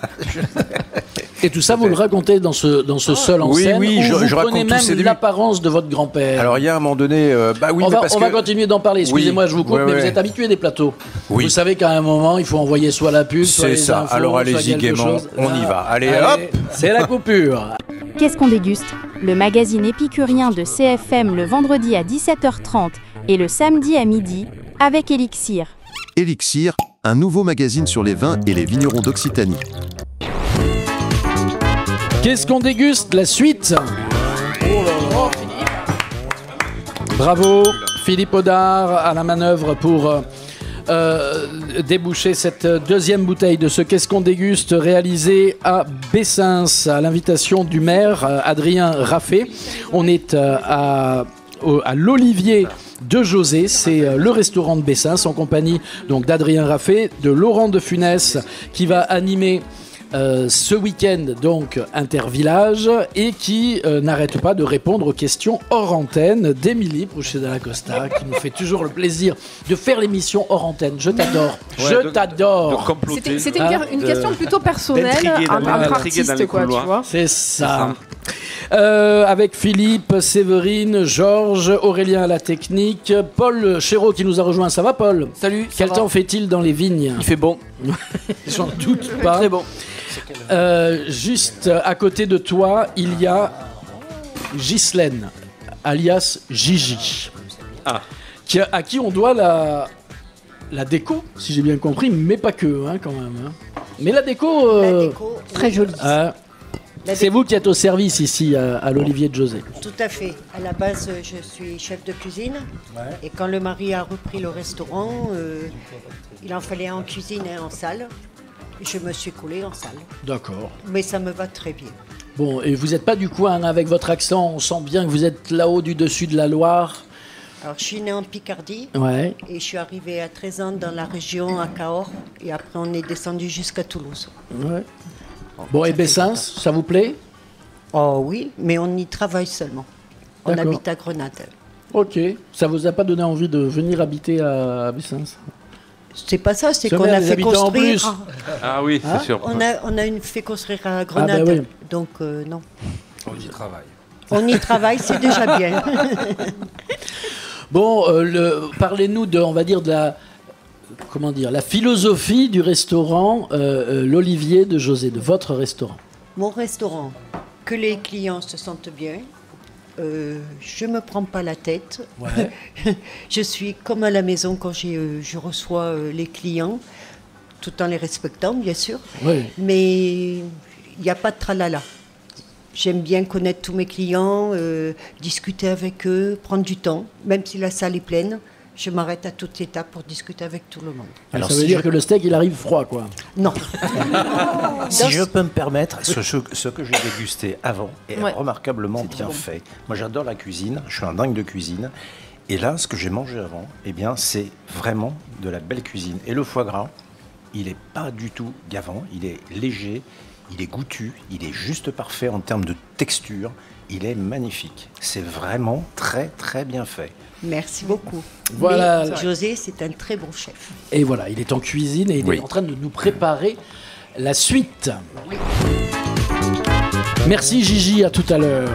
Et tout ça, vous le racontez dans ce seul en scène, oui, où vous je prenez raconte même l'apparence de votre grand-père. Alors, il y a un moment donné... on va continuer d'en parler. Excusez-moi, je vous coupe, mais vous êtes habitué des plateaux. Oui. Vous savez qu'à un moment, il faut envoyer soit la pub, soit les ça. infos, Alors, allez-y gaiement, on y va. Allez, hop. C'est la coupure. Qu'est-ce qu'on déguste? Le magazine épicurien de CFM le vendredi à 17h30 et le samedi à midi avec Elixir. Elixir, un nouveau magazine sur les vins et les vignerons d'Occitanie. Qu'est-ce qu'on déguste? La suite. Bravo, Philippe Audard à la manœuvre pour déboucher cette deuxième bouteille de ce Qu'est-ce qu'on déguste, réalisé à Bessins à l'invitation du maire Adrien Raffet. On est à l'Olivier de José, c'est le restaurant de Bessins en compagnie donc d'Adrien Raffet, de Laurent de Funès qui va animer ce week-end donc Intervillage et qui n'arrête pas de répondre aux questions hors antenne d'Émilie Pouchet-Dalla-Costa qui nous fait toujours le plaisir de faire l'émission hors antenne. Je t'adore, je t'adore. C'était une question plutôt personnelle entre artistes, quoi, tu vois. C'est ça. Avec Philippe, Séverine, Georges, Aurélien à la technique, Paul Chéreau qui nous a rejoint. Ça va, Paul? Salut. Quel temps fait-il dans les vignes? Il fait bon. J'en doute pas. Très bon. Juste à côté de toi, il y a Ghislaine, alias Gigi, à qui on doit la déco, si j'ai bien compris, mais pas que, hein, quand même. Hein. Mais la déco, très jolie. C'est vous qui êtes au service ici à l'Olivier de José. Tout à fait. À la base, je suis chef de cuisine. Ouais. Et quand le mari a repris le restaurant, il en fallait en cuisine et en salle. Je me suis coulée en salle. D'accord. Mais ça me va très bien. Bon, et vous n'êtes pas du coin, hein, avec votre accent, on sent bien que vous êtes là-haut du dessus de la Loire. Alors, je suis née en Picardie. Ouais. Et je suis arrivée à 13 ans dans la région, à Cahors. Et après, on est descendu jusqu'à Toulouse. Ouais. Bon, et Bessins, ça vous plaît? Oh oui, mais on y travaille seulement. On habite à Grenade. Ok. Ça vous a pas donné envie de venir habiter à Bessins? C'est pas ça, c'est qu'on a fait construire. Ah oui, c'est sûr. On a fait construire à Grenade, oui. Donc non. On y travaille. On y travaille, c'est déjà bien. Bon, parlez-nous de, on va dire, de la philosophie du restaurant l'Olivier de José, de votre restaurant. Mon restaurant, que les clients se sentent bien. Je me prends pas la tête. Ouais. Je suis comme à la maison quand je reçois les clients, tout en les respectant, bien sûr. Ouais. Mais il n'y a pas de tralala. J'aime bien connaître tous mes clients, discuter avec eux, prendre du temps. Même si la salle est pleine, je m'arrête à toute étape pour discuter avec tout le monde. Alors, ça veut dire que le steak, il arrive froid, quoi. Non. Si je peux me permettre, ce que j'ai dégusté avant est remarquablement bien fait. Moi, j'adore la cuisine, je suis un dingue de cuisine. Et là, ce que j'ai mangé avant, eh bien, c'est vraiment de la belle cuisine. Et le foie gras, il n'est pas du tout gavant, il est léger, il est goûtu, il est juste parfait en termes de texture, il est magnifique. C'est vraiment très très bien fait. Merci beaucoup. Voilà. Mais José, c'est un très bon chef. Et voilà, il est en cuisine et il est en train de nous préparer la suite. Oui. Merci Gigi, à tout à l'heure.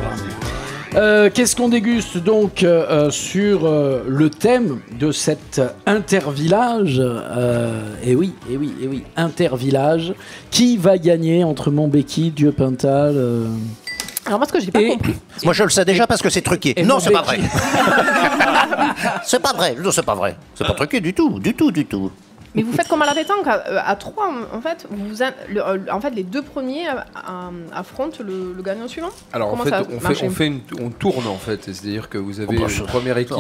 Qu'est-ce qu'on déguste donc sur le thème de cet intervillage et oui, intervillage. Qui va gagner entre Montbéki, Dieu-Pintal Alors moi, ce que j'ai pas compris... Moi, je le sais déjà parce que c'est truqué. Non, c'est pas vrai. C'est pas vrai. Non, c'est pas vrai. C'est pas truqué du tout. Mais vous faites comme à la pétanque, à 3, en fait, les deux premiers affrontent le gagnant suivant. Alors en fait, on tourne en fait, c'est-à-dire que vous avez une première équipe,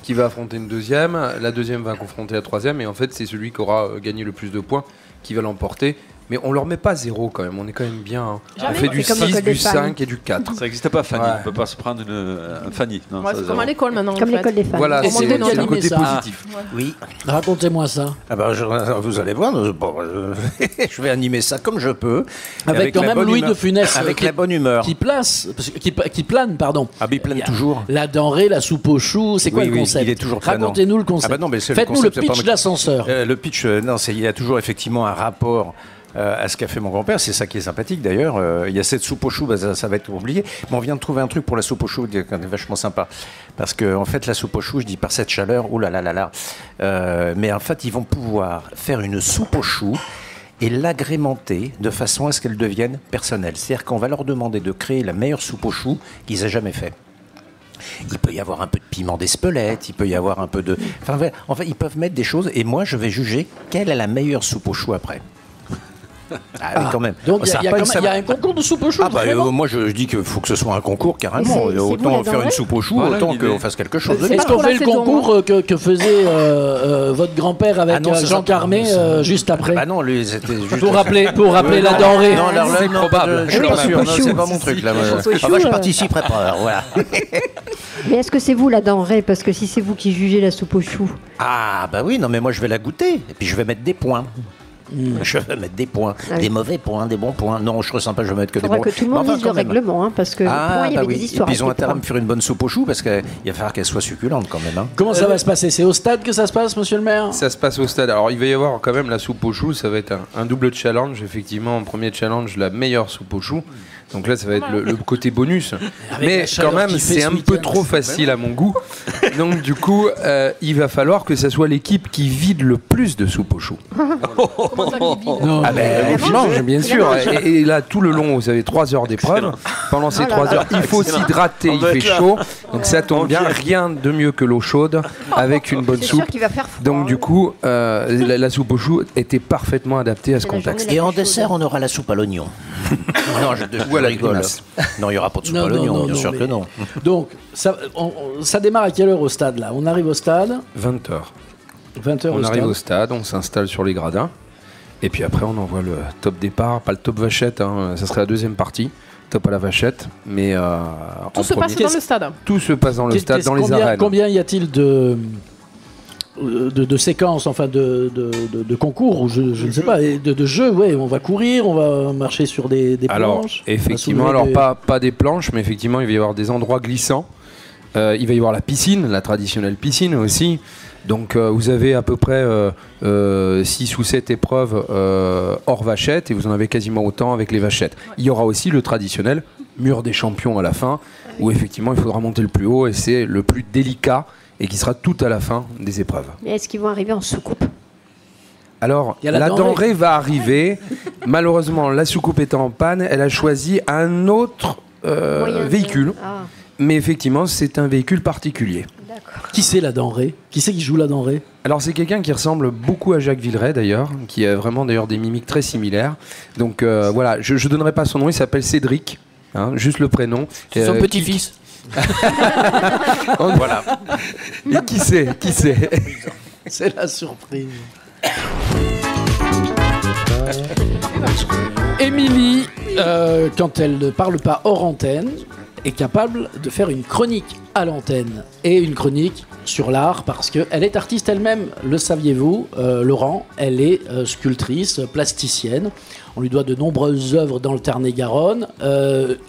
qui va affronter une deuxième, la deuxième va confronter la troisième, et en fait c'est celui qui aura gagné le plus de points qui va l'emporter. Mais on leur met pas 0 quand même, on est quand même bien. Hein. On fait du 6, du 5 et du 4. Ça n'existe pas, Fanny. On ne peut pas se prendre un Fanny. Non, c'est comme à l'école maintenant. Comme l'école des femmes. Voilà, c'est le côté positif. Oui. Racontez-moi ça. Vous allez voir, je vais animer ça comme je peux. Avec quand même Louis de Funès. Avec la bonne humeur. Qui plane, pardon. Ah, il plane toujours. La denrée, la soupe aux choux, c'est quoi le concept? Il est toujours planant. Racontez-nous le concept. Faites-nous le pitch d'ascenseur. Le pitch, il y a toujours effectivement un rapport à ce qu'a fait mon grand-père, c'est ça qui est sympathique d'ailleurs. Il y a cette soupe aux choux, ça va être oublié. Mais on vient de trouver un truc pour la soupe aux choux qui est vachement sympa. Parce que en fait, la soupe aux choux, je dis par cette chaleur, mais en fait, ils vont pouvoir faire une soupe aux choux et l'agrémenter de façon à ce qu'elle devienne personnelle. C'est-à-dire qu'on va leur demander de créer la meilleure soupe aux choux qu'ils aient jamais fait. Il peut y avoir un peu de piment d'Espelette, il peut y avoir un peu de... en fait, ils peuvent mettre des choses et moi, je vais juger quelle est la meilleure soupe aux choux après. Quand même. Donc il y a un concours de soupe aux choux. Moi je dis qu'il faut que ce soit un concours carrément. Autant faire une soupe aux choux, autant qu'on fasse quelque chose. Est-ce qu'on fait le concours que faisait votre grand-père avec Jean Carmé juste après? Non, lui c'était juste pour rappeler la denrée. Non, c'est probable. Je suis pas sûr. C'est pas mon truc là. Je participerai pas. Voilà. Mais est-ce que c'est vous la denrée? Parce que si c'est vous qui jugez la soupe aux choux. Ah bah oui, non mais moi je vais la goûter et puis je vais mettre des points. Je vais mettre des points, des mauvais points, des bons points. Non, je serais sympa, je vais mettre que des bons. Il faudra que tout le monde lise le règlement, parce que il y avait des histoires. Et puis ils ont intérêt à me faire une bonne soupe aux choux parce qu'il va falloir qu'elle soit succulente quand même. Comment ça va se passer? C'est au stade que ça se passe, monsieur le maire? Ça se passe au stade. Alors il va y avoir quand même la soupe aux choux, ça va être un double challenge. Effectivement, premier challenge, la meilleure soupe aux choux. Donc là, ça va être le côté bonus. Mais quand même, c'est un peu trop facile à mon goût. Donc du coup, il va falloir que ça soit l'équipe qui vide le plus de soupe aux choux. Comment ça qui vide? Je mange, bien sûr. Et là, tout le long, vous avez 3 heures d'épreuve. Pendant ces 3 heures, il faut s'hydrater, il fait chaud. Donc ça tombe bien. Rien de mieux que l'eau chaude avec une bonne soupe. Donc du coup, la soupe aux choux était parfaitement adaptée à ce contexte. Et en dessert, on aura la soupe à l'oignon. Non, je rigole. Non, il n'y aura pas de soupe à l'oignon, bien sûr que non. Donc, ça démarre à quelle heure au stade là? On arrive au stade 20h. 20h on arrive au stade, on s'installe sur les gradins. Et puis après, on envoie le top départ, pas le top vachette, ça serait la deuxième partie. Top à la vachette, mais tout se passe dans le stade. Tout se passe dans le stade, dans les arènes. Combien y a-t-il de séquences, enfin de concours, ou je ne sais pas, de jeux, on va courir, on va marcher sur des planches. Alors, effectivement, pas des planches, mais effectivement, il va y avoir des endroits glissants. Il va y avoir la piscine, la traditionnelle piscine aussi. Donc vous avez à peu près 6 ou 7 épreuves hors vachette, et vous en avez quasiment autant avec les vachettes. Il y aura aussi le traditionnel mur des champions à la fin, où effectivement il faudra monter le plus haut, et c'est le plus délicat, et qui sera tout à la fin des épreuves. Et est-ce qu'ils vont arriver en soucoupe? Alors, la denrée va arriver. Malheureusement, la soucoupe étant en panne, elle a choisi un autre véhicule. Mais effectivement, c'est un véhicule particulier. Qui c'est la denrée? Qui c'est qui joue la denrée? Alors, c'est quelqu'un qui ressemble beaucoup à Jacques Villeray, d'ailleurs, qui a vraiment d'ailleurs des mimiques très similaires. Donc voilà, je ne donnerai pas son nom, il s'appelle Cédric, juste le prénom. C'est son petit-fils. Voilà. Et qui c'est? C'est la surprise. Émilie, quand elle ne parle pas hors antenne, est capable de faire une chronique à l'antenne et une chronique sur l'art parce qu'elle est artiste elle-même, le saviez-vous, Laurent, elle est sculptrice, plasticienne. On lui doit de nombreuses œuvres dans le Tarn-et-Garonne.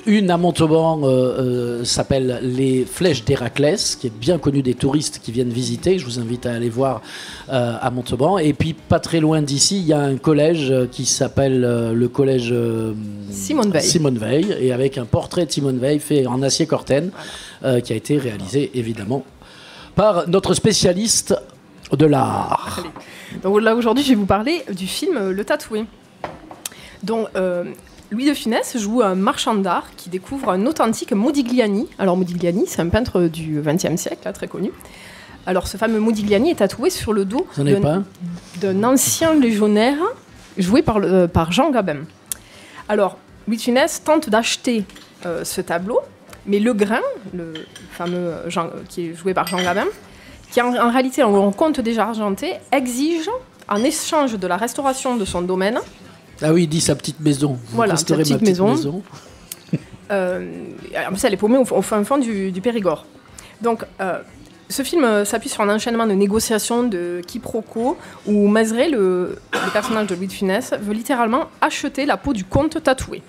Une à Montauban s'appelle Les Flèches d'Héraclès, qui est bien connue des touristes qui viennent visiter. Je vous invite à aller voir à Montauban. Et puis, pas très loin d'ici, il y a un collège qui s'appelle le collège Simone Veil. Simone Veil, et avec un portrait de Simone Veil fait en acier Corten, qui a été réalisé évidemment par notre spécialiste de l'art. Donc là, aujourd'hui, je vais vous parler du film Le Tatoué. Donc, Louis de Funès joue un marchand d'art qui découvre un authentique Modigliani. Alors, Modigliani, c'est un peintre du XXe siècle, là, très connu. Alors, ce fameux Modigliani est tatoué sur le dos d'un ancien légionnaire joué par Jean Gabin. Alors, Louis de Funès tente d'acheter ce tableau, mais Le Grain, le fameux Jean, qui est joué par Jean Gabin, qui en réalité, en compte déjà argenté, exige, en échange de la restauration de son domaine... Ah oui, il dit sa petite maison. Voilà, sa petite maison. Elle est paumée au fin fond du Périgord. Donc, ce film s'appuie sur un enchaînement de négociations, de quiproquos, où Mézeray, le personnage de Louis de Funès, veut littéralement acheter la peau du comte tatoué.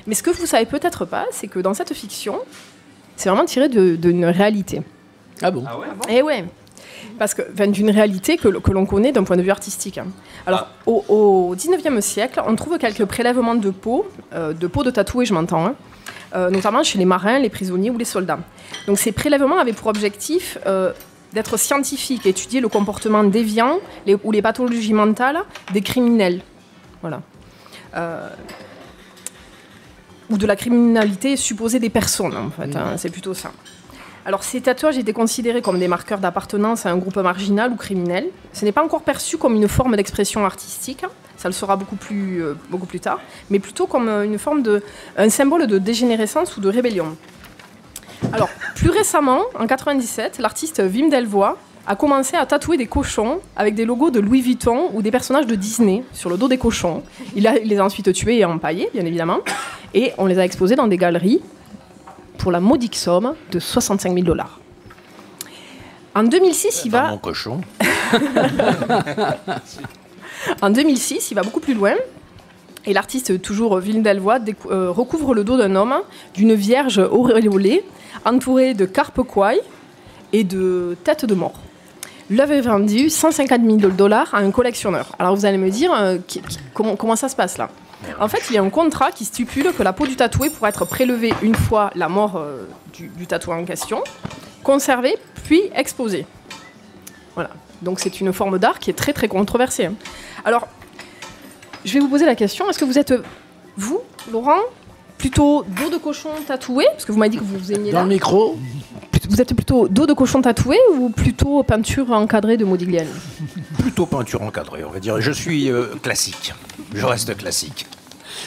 Mais ce que vous ne savez peut-être pas, c'est que dans cette fiction, c'est vraiment tiré d'une réalité. Ah bon? Eh ouais. Parce que d'une réalité que l'on connaît d'un point de vue artistique. Alors, au XIXe siècle, on trouve quelques prélèvements de peau de tatoués, je m'entends, notamment chez les marins, les prisonniers ou les soldats. Donc, ces prélèvements avaient pour objectif d'être scientifiques, étudier le comportement déviant ou les pathologies mentales des criminels. Voilà. Ou de la criminalité supposée des personnes, en fait. C'est plutôt ça. Alors, ces tatouages étaient considérés comme des marqueurs d'appartenance à un groupe marginal ou criminel. Ce n'est pas encore perçu comme une forme d'expression artistique, ça le sera beaucoup plus tard, mais plutôt comme un symbole de dégénérescence ou de rébellion. Alors, plus récemment, en 1997, l'artiste Wim Delvoye a commencé à tatouer des cochons avec des logos de Louis Vuitton ou des personnages de Disney sur le dos des cochons. Il les a ensuite tués et empaillés, bien évidemment, et on les a exposés dans des galeries pour la modique somme de 65 000 $. En 2006, il va... Mon cochon. En 2006, il va beaucoup plus loin. Et l'artiste, toujours Wim Delvoye, recouvre le dos d'un homme, d'une vierge auréolée, entourée de carpe kouai et de têtes de mort. L'œuvre est vendue 150 000 $ à un collectionneur. Alors vous allez me dire, comment ça se passe là ? En fait, il y a un contrat qui stipule que la peau du tatoué pourra être prélevée une fois la mort du tatoué en question, conservée, puis exposée. Voilà. Donc c'est une forme d'art qui est très très controversée. Alors, je vais vous poser la question, est-ce que vous êtes, vous, Laurent, plutôt dos de cochon tatoué, parce que vous m'avez dit que vous aimiez dans le micro. Vous êtes plutôt dos de cochon tatoué ou plutôt peinture encadrée de Modigliani? Plutôt peinture encadrée, on va dire. Je suis classique. Je reste classique.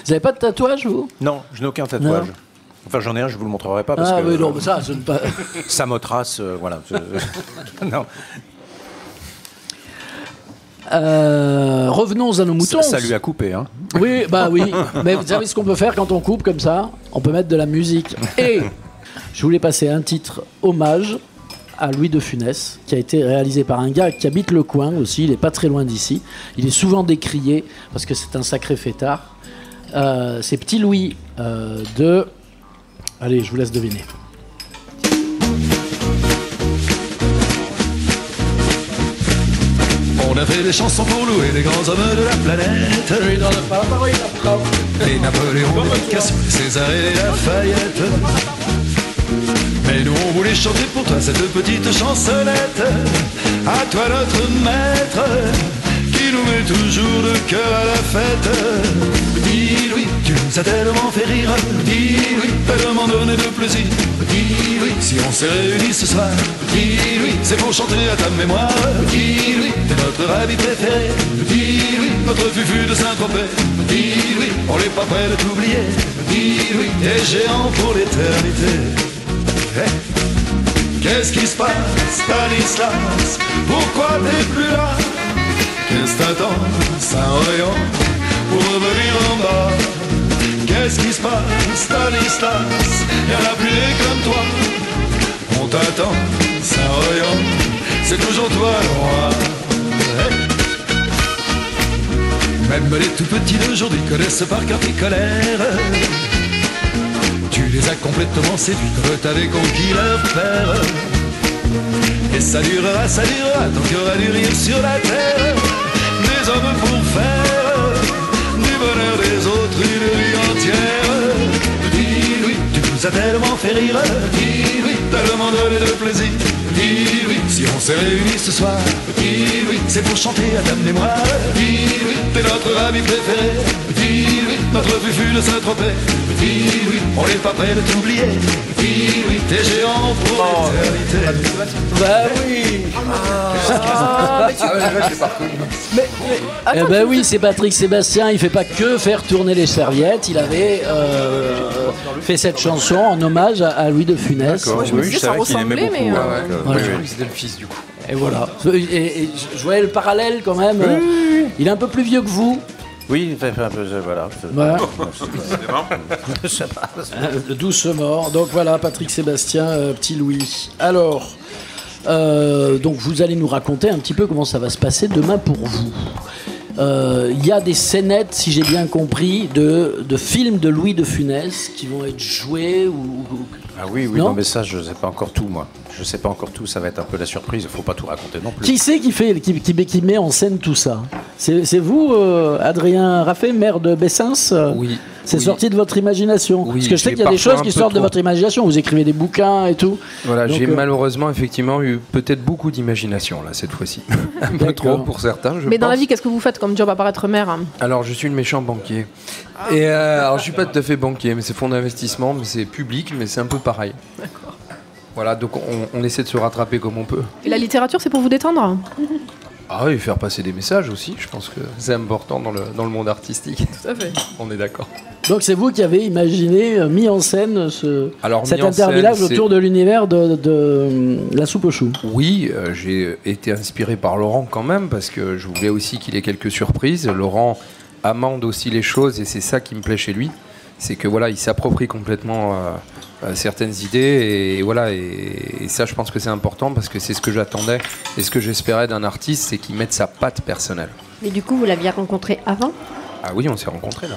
Vous n'avez pas de tatouage, vous? Non, je n'ai aucun tatouage. Non. Enfin, j'en ai un, je ne vous le montrerai pas parce que... oui, non, mais ça, c'est pas... ça me trace, voilà. Non. Revenons à nos moutons. Ça lui a coupé, hein? Oui, bah oui. Mais vous savez ce qu'on peut faire quand on coupe comme ça? On peut mettre de la musique. Et je voulais passer un titre hommage à Louis de Funès, qui a été réalisé par un gars qui habite le coin aussi. Il n'est pas très loin d'ici. Il est souvent décrié parce que c'est un sacré fêtard. C'est Petit Louis de... Allez, je vous laisse deviner. On a fait des chansons pour louer les grands hommes de la planète. Les Napoléon, les Picasso, les César et les Lafayette. Mais nous on voulait chanter pour toi cette petite chansonnette. À toi notre maître, qui nous met toujours de cœur à la fête. Petit Louis, tu nous as tellement fait rire. Petit Louis, tellement donné de plaisir. Petit Louis, si on s'est réunis ce soir. Petit Louis, c'est pour chanter à ta mémoire. Petit Louis, t'es notre rabbi préféré. Petit Louis, notre fufu de Saint-Tropez. Petit Louis, on n'est pas prêt de t'oublier. Petit Louis, t'es géant pour l'éternité. Hey. Qu'est-ce qui se passe, Stanislas? Pourquoi t'es plus là? Qu'est-ce t'attends, Saint-Rayon, pour revenir en bas? Qu'est-ce qui se passe, Stanislas? Y'en a plus des comme toi. On on t'attend, Saint-Royan, c'est toujours toi le roi. Même les tout petits d'aujourd'hui connaissent par cœur tes colères. Tu les as complètement séduits quand t'avais conquis leur père. Et ça durera tant qu'il y aura du rire sur la terre. Des hommes pour faire du bonheur des autres une vie entière. Dis oui, tu nous as tellement fait rire. Dis oui, tellement donné de plaisir. Dis oui, si on s'est réunis ce soir. Dis oui, c'est pour chanter à ta mémoire. Dis oui, t'es notre ami préféré. Dis oui, notre fufu de Saint-Tropez. Dis oui, on n'est pas prêt de t'oublier. Dis oui, t'es géant pour l'éternité. Bah oui. Eh ben oui, c'est Patrick Sébastien. Il fait pas que faire tourner les serviettes. Il avait fait cette chanson en hommage à Louis de Funès. D'accord, oui, je savais qu'il aimait beaucoup. Voilà. C'était le fils du coup. Et voilà. Et je voyais le parallèle quand même. Il est un peu plus vieux que vous. Oui, il fait un peu, voilà. Voilà. Doucement. Donc voilà, Patrick Sébastien, petit Louis. Alors, donc vous allez nous raconter un petit peu comment ça va se passer demain pour vous. Il y a des scénettes, si j'ai bien compris, de films de Louis de Funès qui vont être joués ou... Ah oui, non, mais ça, je ne sais pas encore tout, moi. Je ne sais pas encore tout, ça va être un peu la surprise, il ne faut pas tout raconter non plus. Qui c'est qui met en scène tout ça? C'est vous, Adrien Raffet, maire de Bessens? Oui. C'est sorti de votre imagination? Oui, parce que je sais qu'il y a des choses qui sortent de votre imagination, vous écrivez des bouquins et tout. Voilà, j'ai malheureusement effectivement eu peut-être beaucoup d'imagination là cette fois-ci. Un peu trop pour certains, je Mais dans pense. la vie, qu'est-ce que vous faites comme job à part être maire? Alors je suis le méchant banquier. Et alors je suis pas tout à fait banquier, mais c'est fonds d'investissement, mais c'est public, mais c'est un peu pareil. D'accord. Voilà, donc on essaie de se rattraper comme on peut. Et la littérature, c'est pour vous détendre? Ah oui, faire passer des messages aussi, je pense que c'est important dans le monde artistique. Tout à fait. On est d'accord. Donc c'est vous qui avez imaginé, mis en scène cet mis en intervillage scène, autour de l'univers de la soupe aux choux. Oui, j'ai été inspiré par Laurent quand même, parce que je voulais aussi qu'il ait quelques surprises. Laurent amende aussi les choses, et c'est ça qui me plaît chez lui. C'est que voilà, il s'approprie complètement certaines idées, et voilà, et ça je pense que c'est important, parce que c'est ce que j'attendais et ce que j'espérais d'un artiste, c'est qu'il mette sa patte personnelle. Mais du coup, vous l'aviez rencontré avant? Ah oui, on s'est rencontrés là.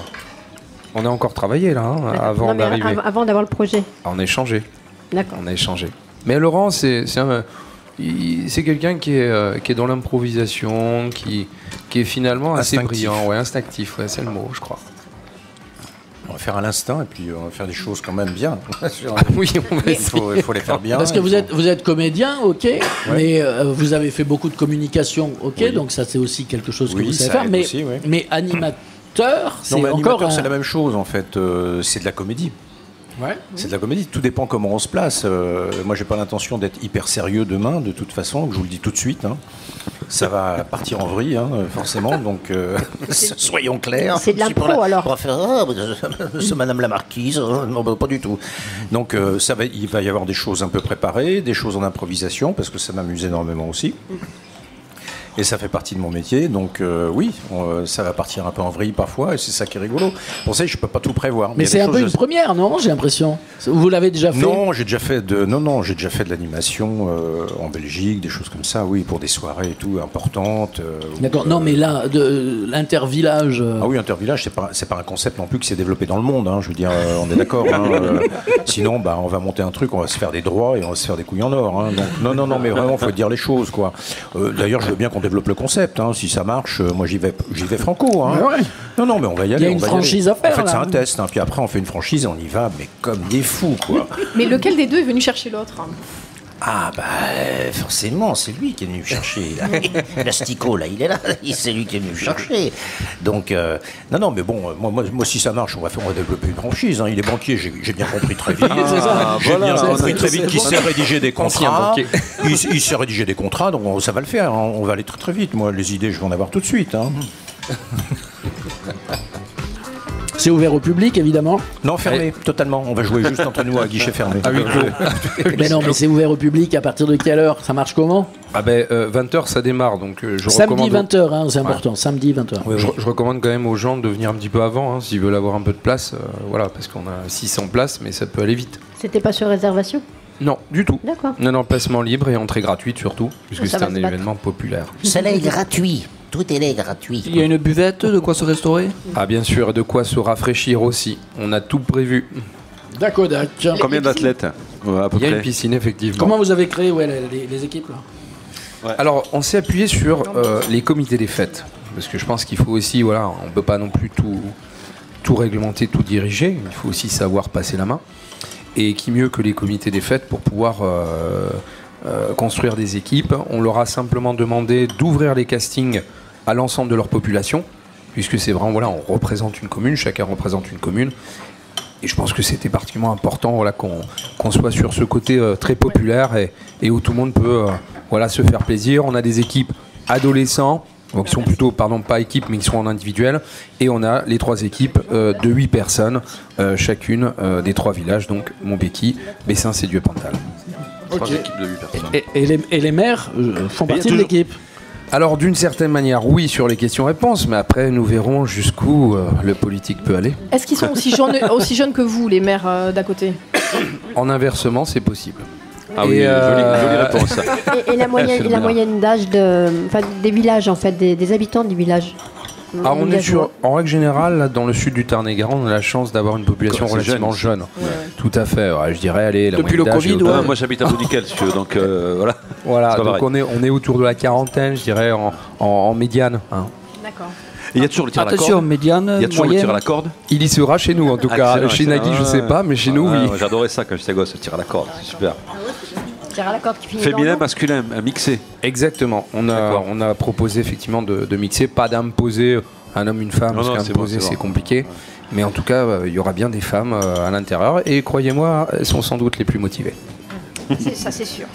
On a encore travaillé là, avant d'arriver. Avant d'avoir le projet. On a échangé. D'accord. On a échangé. Mais Laurent, c'est quelqu'un qui est dans l'improvisation, qui est finalement assez brillant, ouais, instinctif, ouais, c'est le mot, je crois. On va faire à l'instinct et puis on va faire des choses quand même bien. Oui, on va essayer. Il faut les faire bien. Parce que vous êtes comédien, ok, mais vous avez fait beaucoup de communication, ok, oui. Donc ça c'est aussi quelque chose que vous savez faire, mais, aussi, mais animateur, c'est encore... c'est la même chose en fait, c'est de la comédie. Ouais. C'est de la comédie, tout dépend comment on se place. Moi j'ai pas l'intention d'être hyper sérieux demain, de toute façon, je vous le dis tout de suite. Hein. Ça va partir en vrille, hein, forcément, donc soyons clairs. C'est de l'impro alors. C'est Madame la Marquise, non, pas du tout. Donc il va y avoir des choses un peu préparées, des choses en improvisation, parce que ça m'amuse énormément aussi. Et ça fait partie de mon métier, donc oui, ça va partir un peu en vrille parfois, et c'est ça qui est rigolo. Pour ça, je peux pas tout prévoir. Mais c'est un peu une première, non? J'ai l'impression. Vous l'avez déjà fait? Non, j'ai déjà fait de l'animation en Belgique, des choses comme ça, oui, pour des soirées et tout importantes. D'accord. Non, mais là, l'intervillage. Ah oui, intervillage, c'est pas un concept non plus qui s'est développé dans le monde. Hein, je veux dire, on est d'accord. Hein, sinon, on va monter un truc, on va se faire des droits et on va se faire des couilles en or. Hein, donc non, mais vraiment, faut dire les choses, quoi. D'ailleurs, je veux bien qu'on développe le concept, hein. Si ça marche, moi j'y vais franco. Hein. Ouais. Non, mais on va y aller. Il y a une franchise à faire. En fait, c'est un test. Hein. Puis après, on fait une franchise et on y va, mais comme des fous, quoi. Mais lequel des deux est venu chercher l'autre? Ah forcément, c'est lui qui est venu chercher. L'astico, là, il est là. C'est lui qui est venu chercher. Donc, non, mais bon, moi, si ça marche, on va développer une franchise. Hein. Il est banquier, j'ai bien compris très vite. J'ai bien compris très vite qu'il sait rédiger des contrats. Il sait rédiger des contrats, donc ça va le faire. Hein. On va aller très très vite. Moi, les idées, je vais en avoir tout de suite. Hein. C'est ouvert au public, évidemment? Non, fermé, totalement. On va jouer juste entre nous à guichet fermé. Ah oui, mais non, mais c'est ouvert au public à partir de quelle heure? Ça marche comment? 20h, ça démarre. Donc, samedi 20h, hein, c'est important. Ouais. Samedi 20h. Oui. Je recommande quand même aux gens de venir un petit peu avant, hein, s'ils veulent avoir un peu de place. Voilà, parce qu'on a 600 places, mais ça peut aller vite. C'était pas sur réservation? Non, du tout. D'accord. Non, placement libre et entrée gratuite surtout, puisque Ça c'est va un se battre. événement populaire. Ça là est gratuit. Tout est gratuit. Il y a une buvette, de quoi se restaurer? Ah bien sûr, de quoi se rafraîchir aussi. On a tout prévu. D'accord. Combien d'athlètes à peu Il y a près une piscine, effectivement. Comment vous avez créé les équipes là? Alors, on s'est appuyé sur les comités des fêtes. Parce que je pense qu'il faut aussi, voilà, on ne peut pas non plus tout réglementer, tout diriger. Il faut aussi savoir passer la main. Et qui mieux que les comités des fêtes pour pouvoir construire des équipes. On leur a simplement demandé d'ouvrir les castings à l'ensemble de leur population. Puisque c'est vraiment, voilà, on représente une commune, chacun représente une commune. Et je pense que c'était particulièrement important, voilà, qu'on soit sur ce côté très populaire et où tout le monde peut voilà, se faire plaisir. On a des équipes adolescents, donc ils sont plutôt, pas équipes, mais ils sont en individuel. Et on a les 3 équipes de 8 personnes, chacune des 3 villages, donc Montbéki, Bessins et Dieu-Pantal. 3 équipes de 8 personnes. Et les maires font partie de l'équipe? Alors d'une certaine manière, oui, sur les questions-réponses, mais après nous verrons jusqu'où le politique peut aller. Est-ce qu'ils sont aussi jeunes que vous, les maires d'à côté? En inversement, c'est possible. Ah oui, jolie réponse. Et la moyenne d'âge des villages, en fait, des habitants du village. Alors on est en règle générale, là, dans le sud du Tarn-et-Garonne, on a la chance d'avoir une population relativement jeune. Tout à fait, ouais, je dirais, allez, depuis le Covid, moi j'habite à Boudiquel, si tu veux, donc voilà. Voilà, donc on est autour de la quarantaine, je dirais, en médiane. Hein. D'accord. Il y a toujours le tir à la corde. Attention, médiane, Il y a toujours le tir à la corde. Il y sera chez nous en tout cas. Chez Nagui, je sais pas, mais chez nous, oui. J'adorais ça quand j'étais gosse, le tir à la corde, c'est super. Tir à la corde qui finit Féminin, dans l'eau. masculin, à mixer. Exactement. On a proposé effectivement de mixer, pas d'imposer un homme, une femme, parce qu'imposer c'est compliqué. Mais en tout cas, il y aura bien des femmes à l'intérieur. Et croyez-moi, elles sont sans doute les plus motivées. Ça, c'est sûr.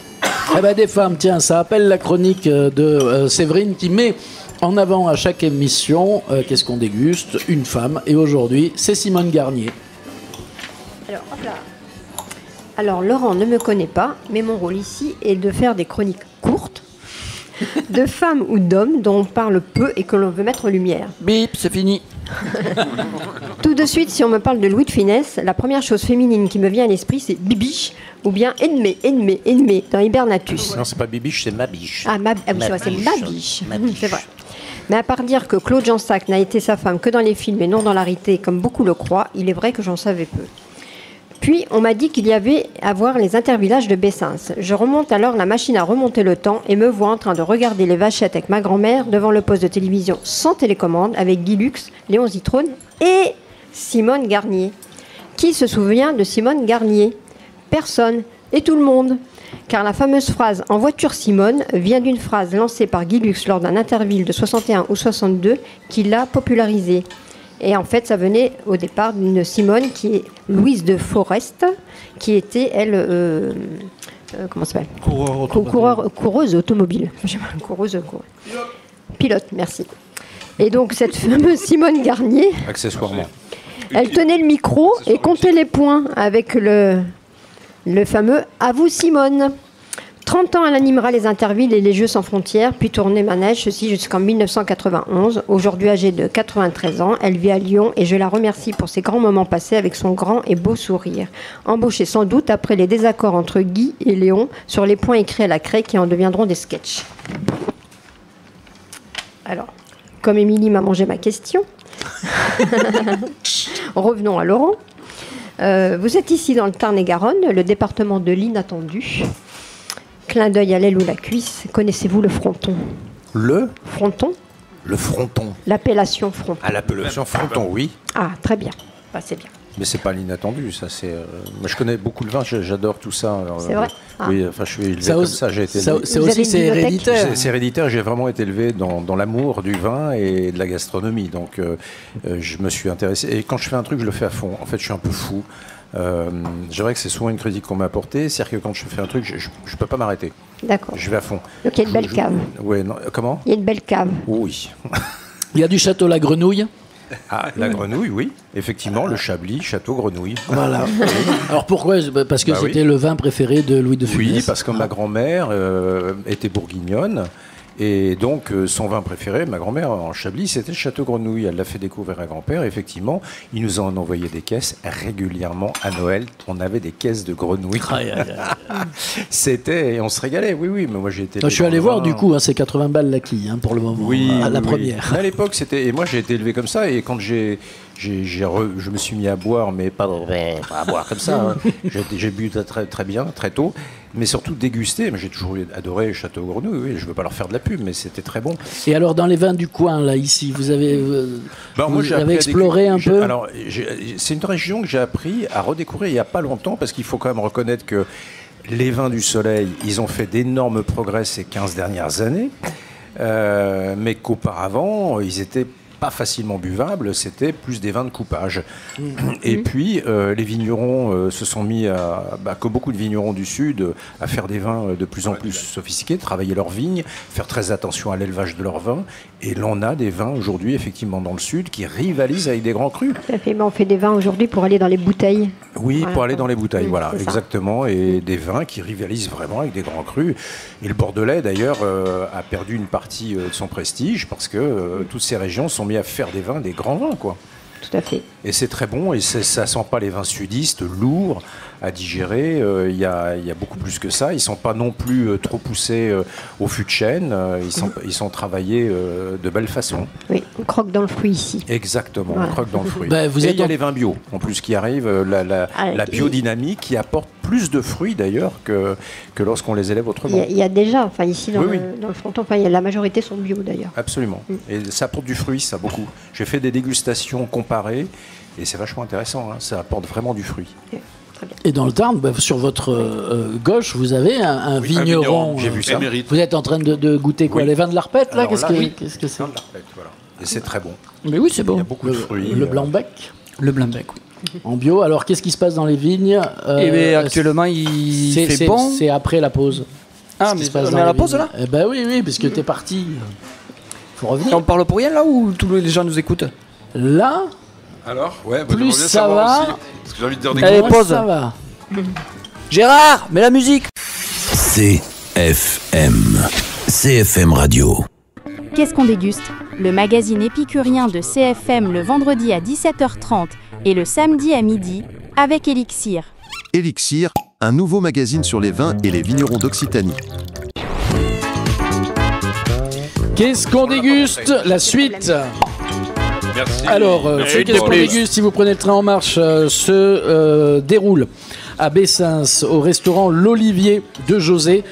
Eh ben, des femmes, tiens, ça appelle la chronique de Séverine qui met en avant à chaque émission qu'est-ce qu'on déguste, une femme. Et aujourd'hui, c'est Simone Garnier. Alors, hop là. Alors, Laurent ne me connaît pas, mais mon rôle ici est de faire des chroniques courtes de femmes ou d'hommes dont on parle peu et que l'on veut mettre en lumière. Bip, c'est fini. Tout de suite, si on me parle de Louis de Funès, la première chose féminine qui me vient à l'esprit, c'est Bibiche ou bien Edmé dans Hibernatus. Non, c'est pas Bibiche, c'est Mabiche. Ah, oui, c'est vrai, c'est Mabiche. C'est vrai. Mais à part dire que Claude Jansac n'a été sa femme que dans les films et non dans la réalité, comme beaucoup le croient, il est vrai que j'en savais peu. Puis, on m'a dit qu'il y avait à voir les intervillages de Bessins. Je remonte alors la machine à remonter le temps et me vois en train de regarder les vachettes avec ma grand-mère devant le poste de télévision sans télécommande avec Guy Lux, Léon Zitrone et Simone Garnier. Qui se souvient de Simone Garnier? Personne. Et tout le monde. Car la fameuse phrase « En voiture Simone » vient d'une phrase lancée par Guy Lux lors d'un interville de 61 ou 62 qui l'a popularisée. Et en fait, ça venait au départ d'une Simone qui est Louise de Forest, qui était, elle, comment ça s'appelle ? Coureuse automobile. Coureuse. Pilote, merci. Et donc, cette fameuse Simone Garnier, accessoirement, elle tenait le micro et comptait les points avec le fameux « À vous Simone ». 30 ans, elle animera les intervilles et les Jeux sans frontières, puis tournée manège, ceci jusqu'en 1991. Aujourd'hui âgée de 93 ans, elle vit à Lyon et je la remercie pour ses grands moments passés avec son grand et beau sourire. Embauchée sans doute après les désaccords entre Guy et Léon sur les points écrits à la craie qui en deviendront des sketchs. Alors, comme Émilie m'a mangé ma question, revenons à Laurent. Vous êtes ici dans le Tarn-et-Garonne, le département de l'inattendu. Clin d'œil à l'aile ou la cuisse. Connaissez-vous le fronton? Le fronton? Le fronton. L'appellation fronton. À l'appellation fronton, oui. Ah, très bien. Bah, c'est bien. Mais c'est pas l'inattendu, ça c'est. Moi je connais beaucoup le vin, j'adore tout ça. C'est vrai. Oui, enfin je suis élevé comme ça. J'ai été. C'est héréditaire. C'est héréditaire. J'ai vraiment été élevé dans l'amour du vin et de la gastronomie. Donc je me suis intéressé. Et quand je fais un truc, je le fais à fond. En fait, je suis un peu fou. C'est vrai que c'est souvent une critique qu'on m'a apportée, c'est-à-dire que quand je fais un truc, je peux pas m'arrêter. D'accord. Je vais à fond. Donc il y a une belle cave. Ouais, non, comment? Il y a une belle cave. Oui. Il y a du château La Grenouille. Ah, la Grenouille, oui. Effectivement, le Chablis, château Grenouille. Voilà. Alors pourquoi? Parce que c'était le vin préféré de Louis de Funès. Oui, parce que ma grand-mère était bourguignonne. Et donc, son vin préféré, ma grand-mère en Chablis, c'était le Château Grenouille. Elle l'a fait découvrir à grand-père. Effectivement, il nous en envoyait des caisses régulièrement à Noël. On avait des caisses de grenouilles. C'était, et on se régalait. Oui, mais moi j'ai été. Je suis allé voir du coup, c'est 80 balles la quille pour le moment. La première. Mais à l'époque, c'était. Et moi j'ai été élevé comme ça. Et quand je me suis mis à boire, mais pas à boire comme ça. Hein. J'ai bu très, très bien, très tôt. Mais surtout déguster. Mais j'ai toujours adoré Château Grenouille. Oui, je ne veux pas leur faire de la pub, mais c'était très bon. Et alors, dans les vins du coin, là, ici, vous avez, vous avez exploré un peu. Alors, c'est une région que j'ai appris à redécouvrir il n'y a pas longtemps, parce qu'il faut quand même reconnaître que les vins du Soleil, ils ont fait d'énormes progrès ces 15 dernières années, mais qu'auparavant, ils étaient pas facilement buvables, c'était plus des vins de coupage. Et puis, les vignerons se sont mis, comme beaucoup de vignerons du Sud, à faire des vins de plus en plus sophistiqués, travailler leurs vignes, faire très attention à l'élevage de leurs vins. Et l'on a des vins aujourd'hui, effectivement, dans le Sud, qui rivalisent avec des grands crus. On fait des vins aujourd'hui pour aller dans les bouteilles. Oui, voilà, pour aller dans les bouteilles, voilà, exactement. Et des vins qui rivalisent vraiment avec des grands crus. Et le Bordelais, d'ailleurs, a perdu une partie de son prestige parce que toutes ces régions sont mis à faire des vins, des grands vins, quoi. Tout à fait. Et c'est très bon, et ça sent pas les vins sudistes lourds à digérer. Il y a beaucoup plus que ça. Ils sont pas non plus trop poussés au fût de chêne. Ils sont travaillés de belle façon. Oui, on croque dans le fruit ici. Exactement, on croque dans le fruit. Et il y a les vins bio, en plus, qui arrivent, la biodynamie, qui apporte plus de fruits d'ailleurs que lorsqu'on les élève autrement. Il y a déjà, ici dans le fronton, la majorité sont bio d'ailleurs. Absolument. Et ça apporte du fruit, ça, beaucoup. J'ai fait des dégustations comparées et c'est vachement intéressant. Hein. Ça apporte vraiment du fruit. Et dans le Tarn, sur votre gauche, vous avez un vigneron. J'ai vu ça. Vous êtes en train de goûter quoi, les vins de l'Arpette là? Qu'est-ce que c'est? Voilà. Et c'est très bon. Mais oui, c'est bon. Il y a beaucoup de fruits. Le Blanc-Bec. Le Blanc-Bec, oui. En bio. Alors, qu'est-ce qui se passe dans les vignes? Actuellement, il fait bon. C'est après la pause. Ah, mais on est à la pause là? Oui, parce que t'es parti. Faut revenir. Et on parle pour rien là ou tous les gens nous écoutent? Là. Alors, plus ça va. Aussi, parce que j'ai envie de dire des Allez, pause. Ça va. Gérard, mets la musique. CFM Radio. Qu'est-ce qu'on déguste? Le magazine épicurien de CFM le vendredi à 17h30 et le samedi à midi avec Elixir. Elixir, un nouveau magazine sur les vins et les vignerons d'Occitanie. Qu'est-ce qu'on déguste? La suite. Merci. Alors, ce qu'est-ce qu'on déguste, si vous prenez le train en marche, se déroule à Bessens, au restaurant L'Olivier de José.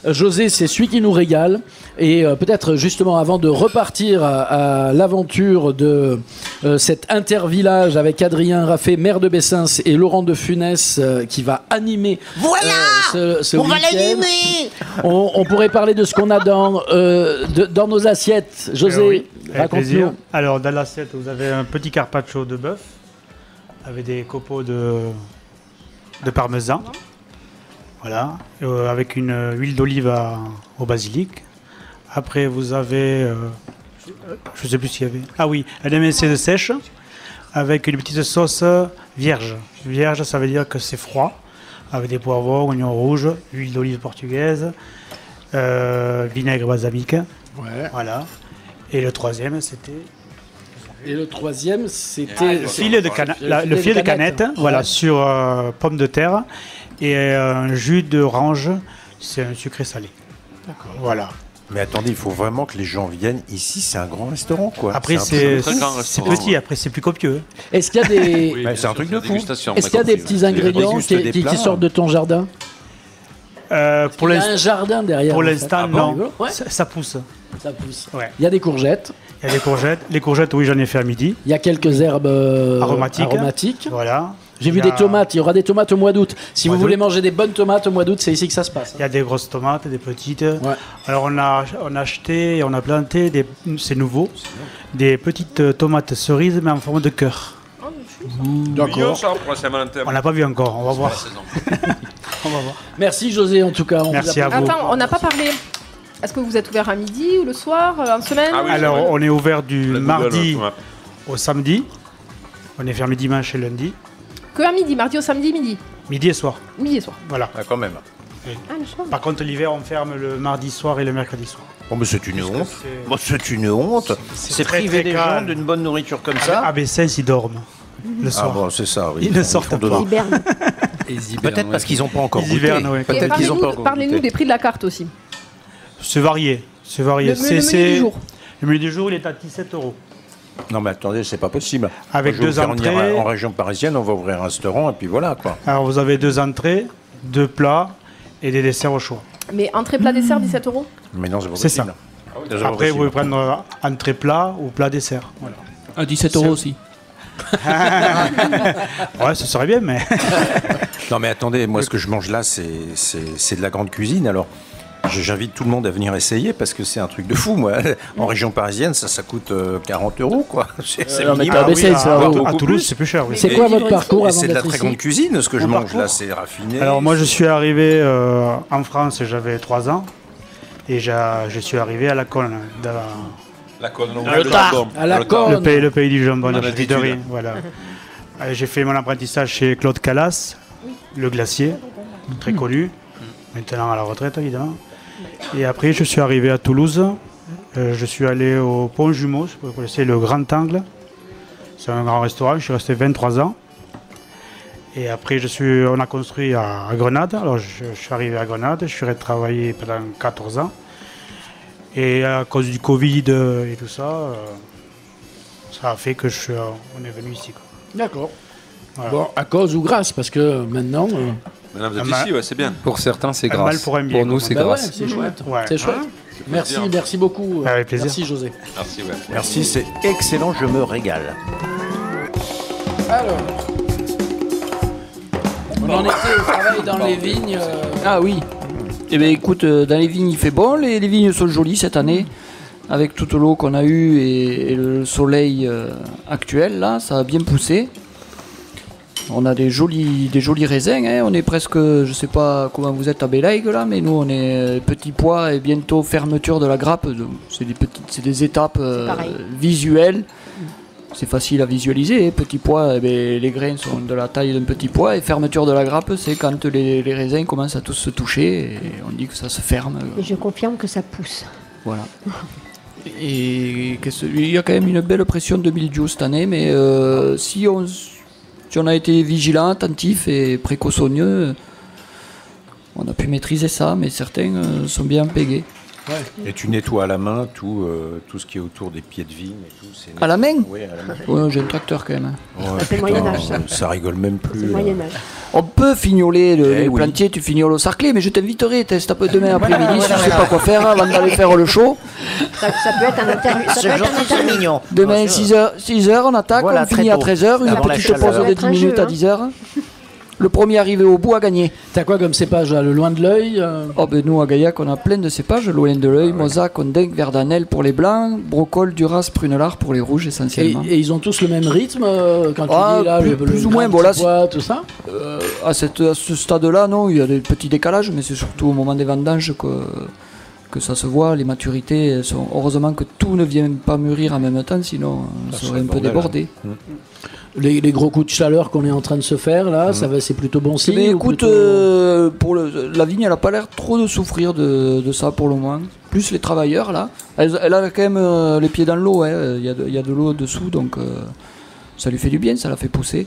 José, c'est celui qui nous régale. Et peut-être justement avant de repartir à l'aventure de cet intervillage avec Adrien Raffet, maire de Bessens, et Laurent de Funès qui va animer ce on week-end. va l'animer. On pourrait parler de ce qu'on a dans nos assiettes. José, oui, raconte-nous. Alors dans l'assiette, vous avez un petit carpaccio de bœuf avec des copeaux de parmesan. Voilà, avec une huile d'olive au basilic. Après, vous avez, je ne sais plus s'il y avait. Ah oui, un MSC de sèche avec une petite sauce vierge. Vierge, ça veut dire que c'est froid, avec des poivrons, oignons rouges, huile d'olive portugaise, vinaigre balsamique. Ouais. Voilà. Et le troisième, c'était. Le le filet de canette, voilà, sur pommes de terre et un jus d'orange, c'est un sucré salé. D'accord. Voilà. Mais attendez, il faut vraiment que les gens viennent ici. C'est un grand restaurant, quoi. Après, c'est petit. Après, c'est plus copieux. Est-ce qu'il y a des c'est un truc de fou. Est-ce qu'il y a des petits ingrédients qui sortent de ton jardin? Pour il y a un jardin derrière. Pour l'instant, non. Ouais. Ça pousse. Ça pousse. Ouais. Il y a des courgettes. Il y a des courgettes. Les courgettes, oui, j'en ai fait à midi. Il y a quelques herbes aromatiques. Voilà. J'ai vu des tomates. Il y aura des tomates au mois d'août. Si vous voulez manger des bonnes tomates au mois d'août, c'est ici que ça se passe. Il y a des grosses tomates, des petites. Ouais. Alors on a acheté et on a planté, c'est nouveau, des petites tomates cerises mais en forme de cœur. D'accord. On n'a pas vu encore, on va voir. On va voir. Merci José en tout cas. Merci à vous. Attends, on n'a pas parlé. Est-ce que vous êtes ouvert à midi ou le soir, en semaine? Alors on est ouvert du mardi au samedi. On est fermé dimanche et lundi. Que à midi, mardi au samedi, midi. Midi et soir. Midi et soir. Voilà. Ah, quand même. Oui. Ah, le soir. Par contre, l'hiver, on ferme le mardi soir et le mercredi soir. Bon, mais c'est une honte. Bon, c'est une honte. C'est très, priver très des gens calme. d'une bonne nourriture comme ça. À Bessens, ils dorment le soir. Ah bon, c'est ça, oui. Ils ne sortent pas. Ils hibernent. Peut-être parce qu'ils n'ont pas encore Ils goûté. hivernent, oui. Peut-être qu'ils ont pas encore Parlez-nous goûté. des prix de la carte aussi. C'est varié. C'est varié. Le menu du jour. Le menu du jour, il est à 17 €. Non, mais attendez, c'est pas possible. Avec Moi, je vais 2 vous faire venir entrées. en région parisienne, on va ouvrir un restaurant et puis voilà quoi. Alors, vous avez 2 entrées, 2 plats et des desserts au choix. Mais entrée plat dessert 17 €. Mais non, c'est pas C'est possible. ça. C'est pas Après, vous possible. pouvez prendre entrée plat ou plat dessert. Voilà. À 17 € aussi. Ouais, ce serait bien, mais. Non, mais attendez, moi, ce que je mange là, c'est de la grande cuisine. Alors, j'invite tout le monde à venir essayer parce que c'est un truc de fou. Moi, en région parisienne, ça coûte 40 € quoi. C'est Non, mais minimum. t'as baissé, ça, à beaucoup Toulouse, plus. c'est plus cher. Oui. C'est quoi votre parcours Et avant c'est de la d'être très ici? grande cuisine, ce que je Mon mange parcours là, c'est raffiné. Alors, moi, je suis arrivé en France, j'avais 3 ans. Et je suis arrivé à la Cône. La Cône, À la Cône. Le pays du jambon, En de altitude. Riz, voilà. J'ai fait mon apprentissage chez Claude Calas, le glacier, très connu, maintenant à la retraite évidemment. Et après je suis arrivé à Toulouse, je suis allé au Pont Jumeau, vous connaissez le Grand Angle, c'est un grand restaurant, je suis resté 23 ans. Et après on a construit à Grenade, alors je suis arrivé à Grenade, je suis travaillé pendant 14 ans. Et à cause du Covid et tout ça, ça a fait que on est venu ici, quoi. D'accord. Voilà. Bon, à cause ou grâce, parce que maintenant. Maintenant, vous êtes Un mal- ici, ouais, c'est bien. Pour certains, c'est Un mal grâce. pour un bien, Pour nous, quoi. c'est Bah ouais, grâce. c'est chouette. Ouais. C'est chouette. Merci, merci beaucoup. Avec plaisir. Merci José. Merci, ouais. Merci, c'est excellent, je me régale. Alors. On en était au travail dans les vignes. Ah oui. Eh bien écoute, dans les vignes il fait bon, les vignes sont jolies cette année. Avec toute l'eau qu'on a eue et le soleil actuel, là, ça a bien poussé. On a des jolis raisins, hein. On est presque, je sais pas comment vous êtes à Belaïgue là, mais nous on est petits pois et bientôt fermeture de la grappe. Donc, c'est des étapes visuelles. C'est facile à visualiser, hein. Petits pois, eh bien, les grains sont de la taille d'un petit pois et fermeture de la grappe, c'est quand les raisins commencent à tous se toucher et on dit que ça se ferme. Et je confirme que ça pousse. Voilà. Et il y a quand même une belle pression de mildiou cette année, mais si on a été vigilant, attentif et précautionneux, on a pu maîtriser ça, mais certains sont bien pégés. Ouais. Et tu nettoies à la main tout ce qui est autour des pieds de vigne et tout. À la main? Oui, à la main. Ouais, j'ai un tracteur quand même. Ouais, c'est le Moyen-Âge, ça. Ça rigole même plus. C'est le Moyen-Âge. On peut fignoler le oui. plantier, tu fignoles au sarclé, mais je t'inviterai, teste un peu demain après-midi, si tu sais pas quoi faire avant d'aller faire le show. Ça peut être un interview. Mignon. Demain, 6h, on attaque, Voilà, on finit très à tôt. 13h, une Avant la petite chaleur. pause de 10 minutes à 10h. Le premier arrivé au bout a gagné. T'as quoi comme cépage là, le loin de l'œil Oh ben nous à Gaillac on a plein de cépages, loin de l'œil, Mosaque, Ondingue, Verdanel pour les blancs, Brocol, Duras, Prunelard pour les rouges essentiellement. Et ils ont tous le même rythme quand tu dis là, plus ou grain moins, de bon là, petit pois, tout ça. À ce stade-là, non, il y a des petits décalages, mais c'est surtout au moment des vendanges que ça se voit, les maturités sont... Heureusement que tout ne vient pas mûrir en même temps, sinon ça serait un peu débordé. Les gros coups de chaleur qu'on est en train de se faire là, c'est plutôt bon signe. Mais ou écoute, plutôt- pour la vigne, elle n'a pas l'air trop de souffrir de ça pour le moment. Plus les travailleurs là, elle a quand même les pieds dans l'eau, hein. Il y a de l'eau dessous, donc ça lui fait du bien, ça la fait pousser.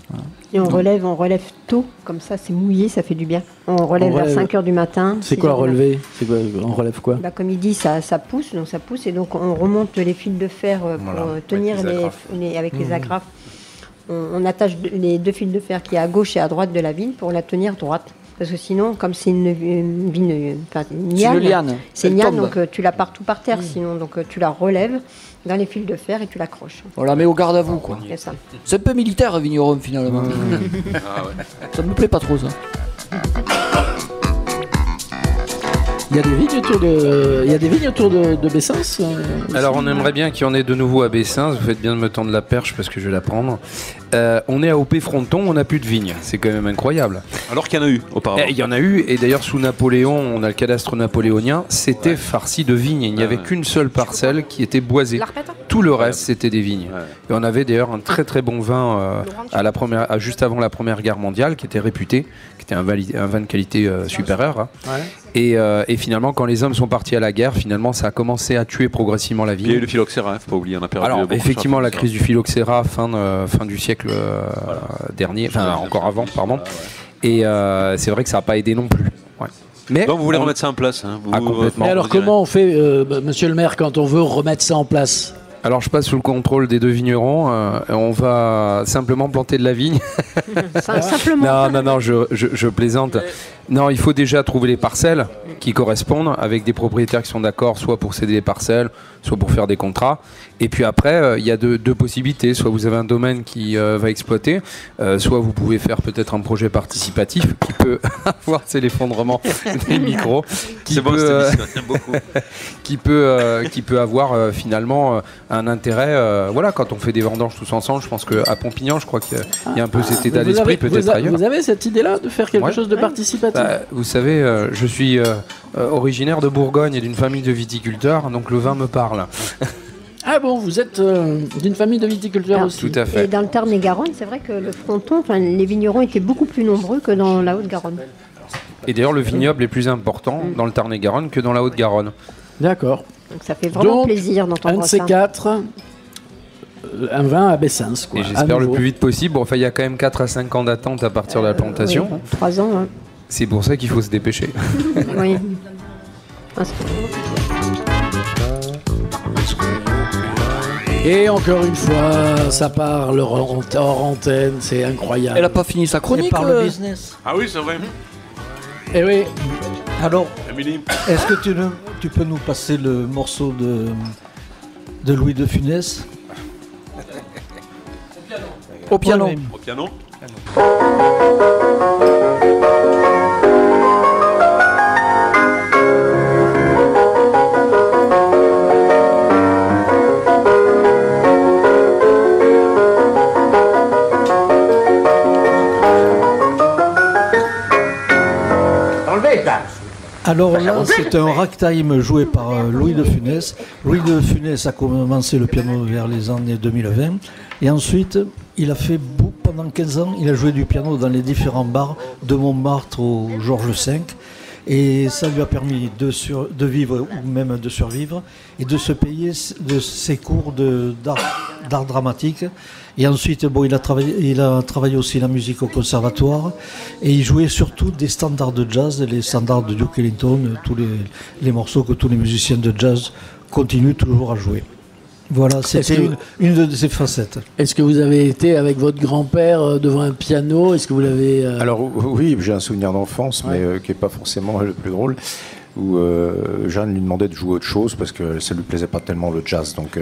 Voilà. Et on relève tôt, comme ça c'est mouillé, ça fait du bien. On relève vers 5h du matin. C'est quoi 6h du matin. relever? C'est quoi, on relève quoi? Bah, comme il dit, ça pousse, donc ça pousse, et donc on remonte les fils de fer pour Voilà, tenir avec les agrafes. avec les agrafes. On attache les 2 fils de fer qui est à gauche et à droite de la vigne pour la tenir droite. Parce que sinon, comme c'est une vigne, enfin, une liane, c'est une liane, donc tu la pars tout par terre, sinon donc tu la relèves dans les fils de fer et tu l'accroches. On la met au garde à vous, quoi. C'est ça. C'est un peu militaire, vigneron, finalement. Ça me plaît pas trop, ça. Il y a des vignes autour de Bessens. Alors on aimerait bien qu'il y en ait de nouveau à Bessens. Vous faites bien de me tendre la perche parce que je vais la prendre. On est à Opé-Fronton, on n'a plus de vignes. C'est quand même incroyable. Alors qu'il y en a eu auparavant. Il y en a eu, et d'ailleurs sous Napoléon, on a le cadastre napoléonien, c'était farci de vignes. Il n'y avait qu'une seule parcelle qui était boisée. Tout le reste, c'était des vignes. Et on avait d'ailleurs un très très bon vin juste avant la Première Guerre mondiale, qui était réputé, qui était un vin de qualité supérieure. Hein. Ouais. Et finalement, quand les hommes sont partis à la guerre, finalement, ça a commencé à tuer progressivement la vigne. Il y a eu le phylloxéra, faut pas oublier, on a perdu. Alors, effectivement, la crise du phylloxéra, fin du siècle dernier, enfin encore avant, pardon. Et c'est vrai que ça n'a pas aidé non plus. Ouais. Mais donc vous voulez remettre ça en place, hein, complètement. Et alors comment on fait, monsieur le maire, quand on veut remettre ça en place? Alors je passe sous le contrôle des 2 vignerons, on va simplement planter de la vigne. Simplement. Non, je plaisante. Non, il faut déjà trouver les parcelles qui correspondent avec des propriétaires qui sont d'accord, soit pour céder les parcelles, soit pour faire des contrats. Et puis après, il y a deux possibilités. Soit vous avez un domaine qui va exploiter, soit vous pouvez faire peut-être un projet participatif qui peut avoir, c'est l'effondrement des micros, qui peut avoir finalement un intérêt. Voilà, quand on fait des vendanges tous ensemble, je pense qu'à Pompignan, je crois qu'il y a un peu cet état d'esprit, peut-être ailleurs. Vous avez cette idée-là de faire quelque chose de participatif? Vous savez, je suis originaire de Bourgogne et d'une famille de viticulteurs, donc le vin me parle. Ah bon, vous êtes d'une famille de viticulteurs aussi. Tout à fait. Et dans le Tarn-et-Garonne, c'est vrai que le fronton, les vignerons étaient beaucoup plus nombreux que dans la Haute-Garonne. Et d'ailleurs, le vignoble est plus important dans le Tarn-et-Garonne que dans la Haute-Garonne. D'accord. Donc ça fait vraiment plaisir d'entendre ça. Un de ces 4, un vin à Bessens. Et j'espère le plus vite possible. Bon, enfin, il y a quand même 4 à 5 ans d'attente à partir de la plantation. Oui, 3 ans. Hein. C'est pour ça qu'il faut se dépêcher. Oui. Et encore une fois, ça parle hors antenne, c'est incroyable. Elle n'a pas fini sa chronique. Par le business. Ah oui, c'est vrai. Eh oui. Alors, est-ce que tu peux nous passer le morceau de Louis de Funès? Au piano. Au piano. Alors là, c'est un ragtime joué par Louis de Funès. Louis de Funès a commencé le piano vers les années 2020. Et ensuite, il a fait, pendant 15 ans, il a joué du piano dans les différents bars de Montmartre au Georges V. Et ça lui a permis de vivre ou même de survivre et de se payer de ses cours d'art dramatique. Et ensuite, il a travaillé aussi la musique au conservatoire et il jouait surtout des standards de jazz, les standards de Duke Ellington, tous les morceaux que tous les musiciens de jazz continuent toujours à jouer. Voilà, c'était une de ses facettes. Est-ce que vous avez été avec votre grand-père devant un piano? Est-ce que vous l'avez... Alors oui, j'ai un souvenir d'enfance, mais qui n'est pas forcément le plus drôle, où Jeanne lui demandait de jouer autre chose parce que ça lui plaisait pas tellement le jazz. Donc,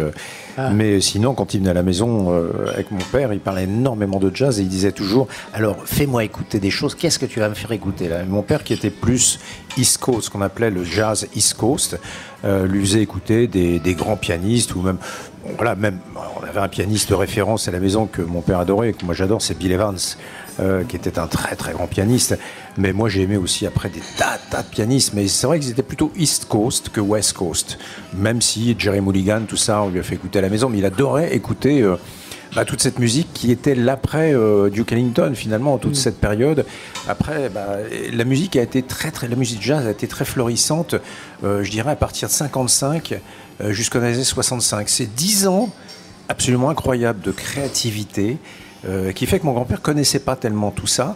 mais sinon, quand il venait à la maison avec mon père, il parlait énormément de jazz et il disait toujours « Alors, fais-moi écouter des choses, qu'est-ce que tu vas me faire écouter là ?» Mon père, qui était plus East Coast, ce qu'on appelait le jazz East Coast, lui faisait écouter des grands pianistes ou même... Voilà, même, on avait un pianiste de référence à la maison que mon père adorait et que moi j'adore, c'est Bill Evans, qui était un très très grand pianiste. Mais moi j'ai aimé aussi après des tas de pianistes, mais c'est vrai qu'ils étaient plutôt East Coast que West Coast. Même si Jerry Mulligan, tout ça, on lui a fait écouter à la maison, mais il adorait écouter toute cette musique qui était l'après Duke Ellington finalement, toute cette période. Après, la musique a été la musique jazz a été très florissante, je dirais à partir de 55 jusqu'aux années 65. C'est 10 ans absolument incroyables de créativité qui fait que mon grand-père connaissait pas tellement tout ça.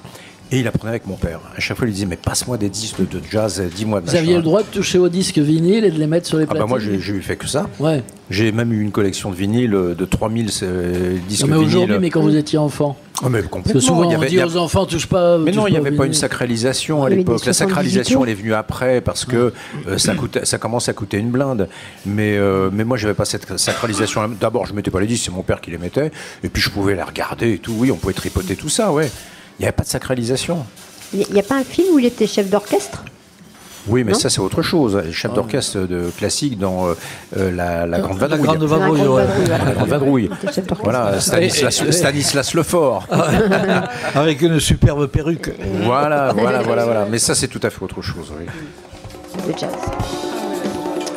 Et il apprenait avec mon père. À chaque fois, il lui disait « Mais passe-moi des disques de jazz, dis-moi... » Vous aviez le droit de toucher aux disques vinyles et de les mettre sur les platines? Moi, j'ai fait que ça. Ouais. J'ai même eu une collection de vinyles de 3000 disques vinyles. Mais aujourd'hui, mais quand vous étiez enfant? Mais complètement. Parce que souvent, on dit aux enfants, touche pas... Mais non, il n'y avait pas une sacralisation à l'époque. La sacralisation, elle est venue après parce que ça commence à coûter une blinde. Mais moi, j'avais pas cette sacralisation. D'abord, je ne mettais pas les disques, c'est mon père qui les mettait. Et puis, je pouvais les regarder et tout. Oui, on pouvait tripoter tout ça, ouais. Il n'y avait pas de sacralisation. Il n'y a pas un film où il était chef d'orchestre? Oui, mais ça, c'est autre chose. Chef d'orchestre classique dans la Grande Vadrouille. La Grande Vadrouille. Voilà, Stanislas Lefort. Avec une superbe perruque. Voilà. Mais ça, c'est tout à fait autre chose. Oui. Le jazz.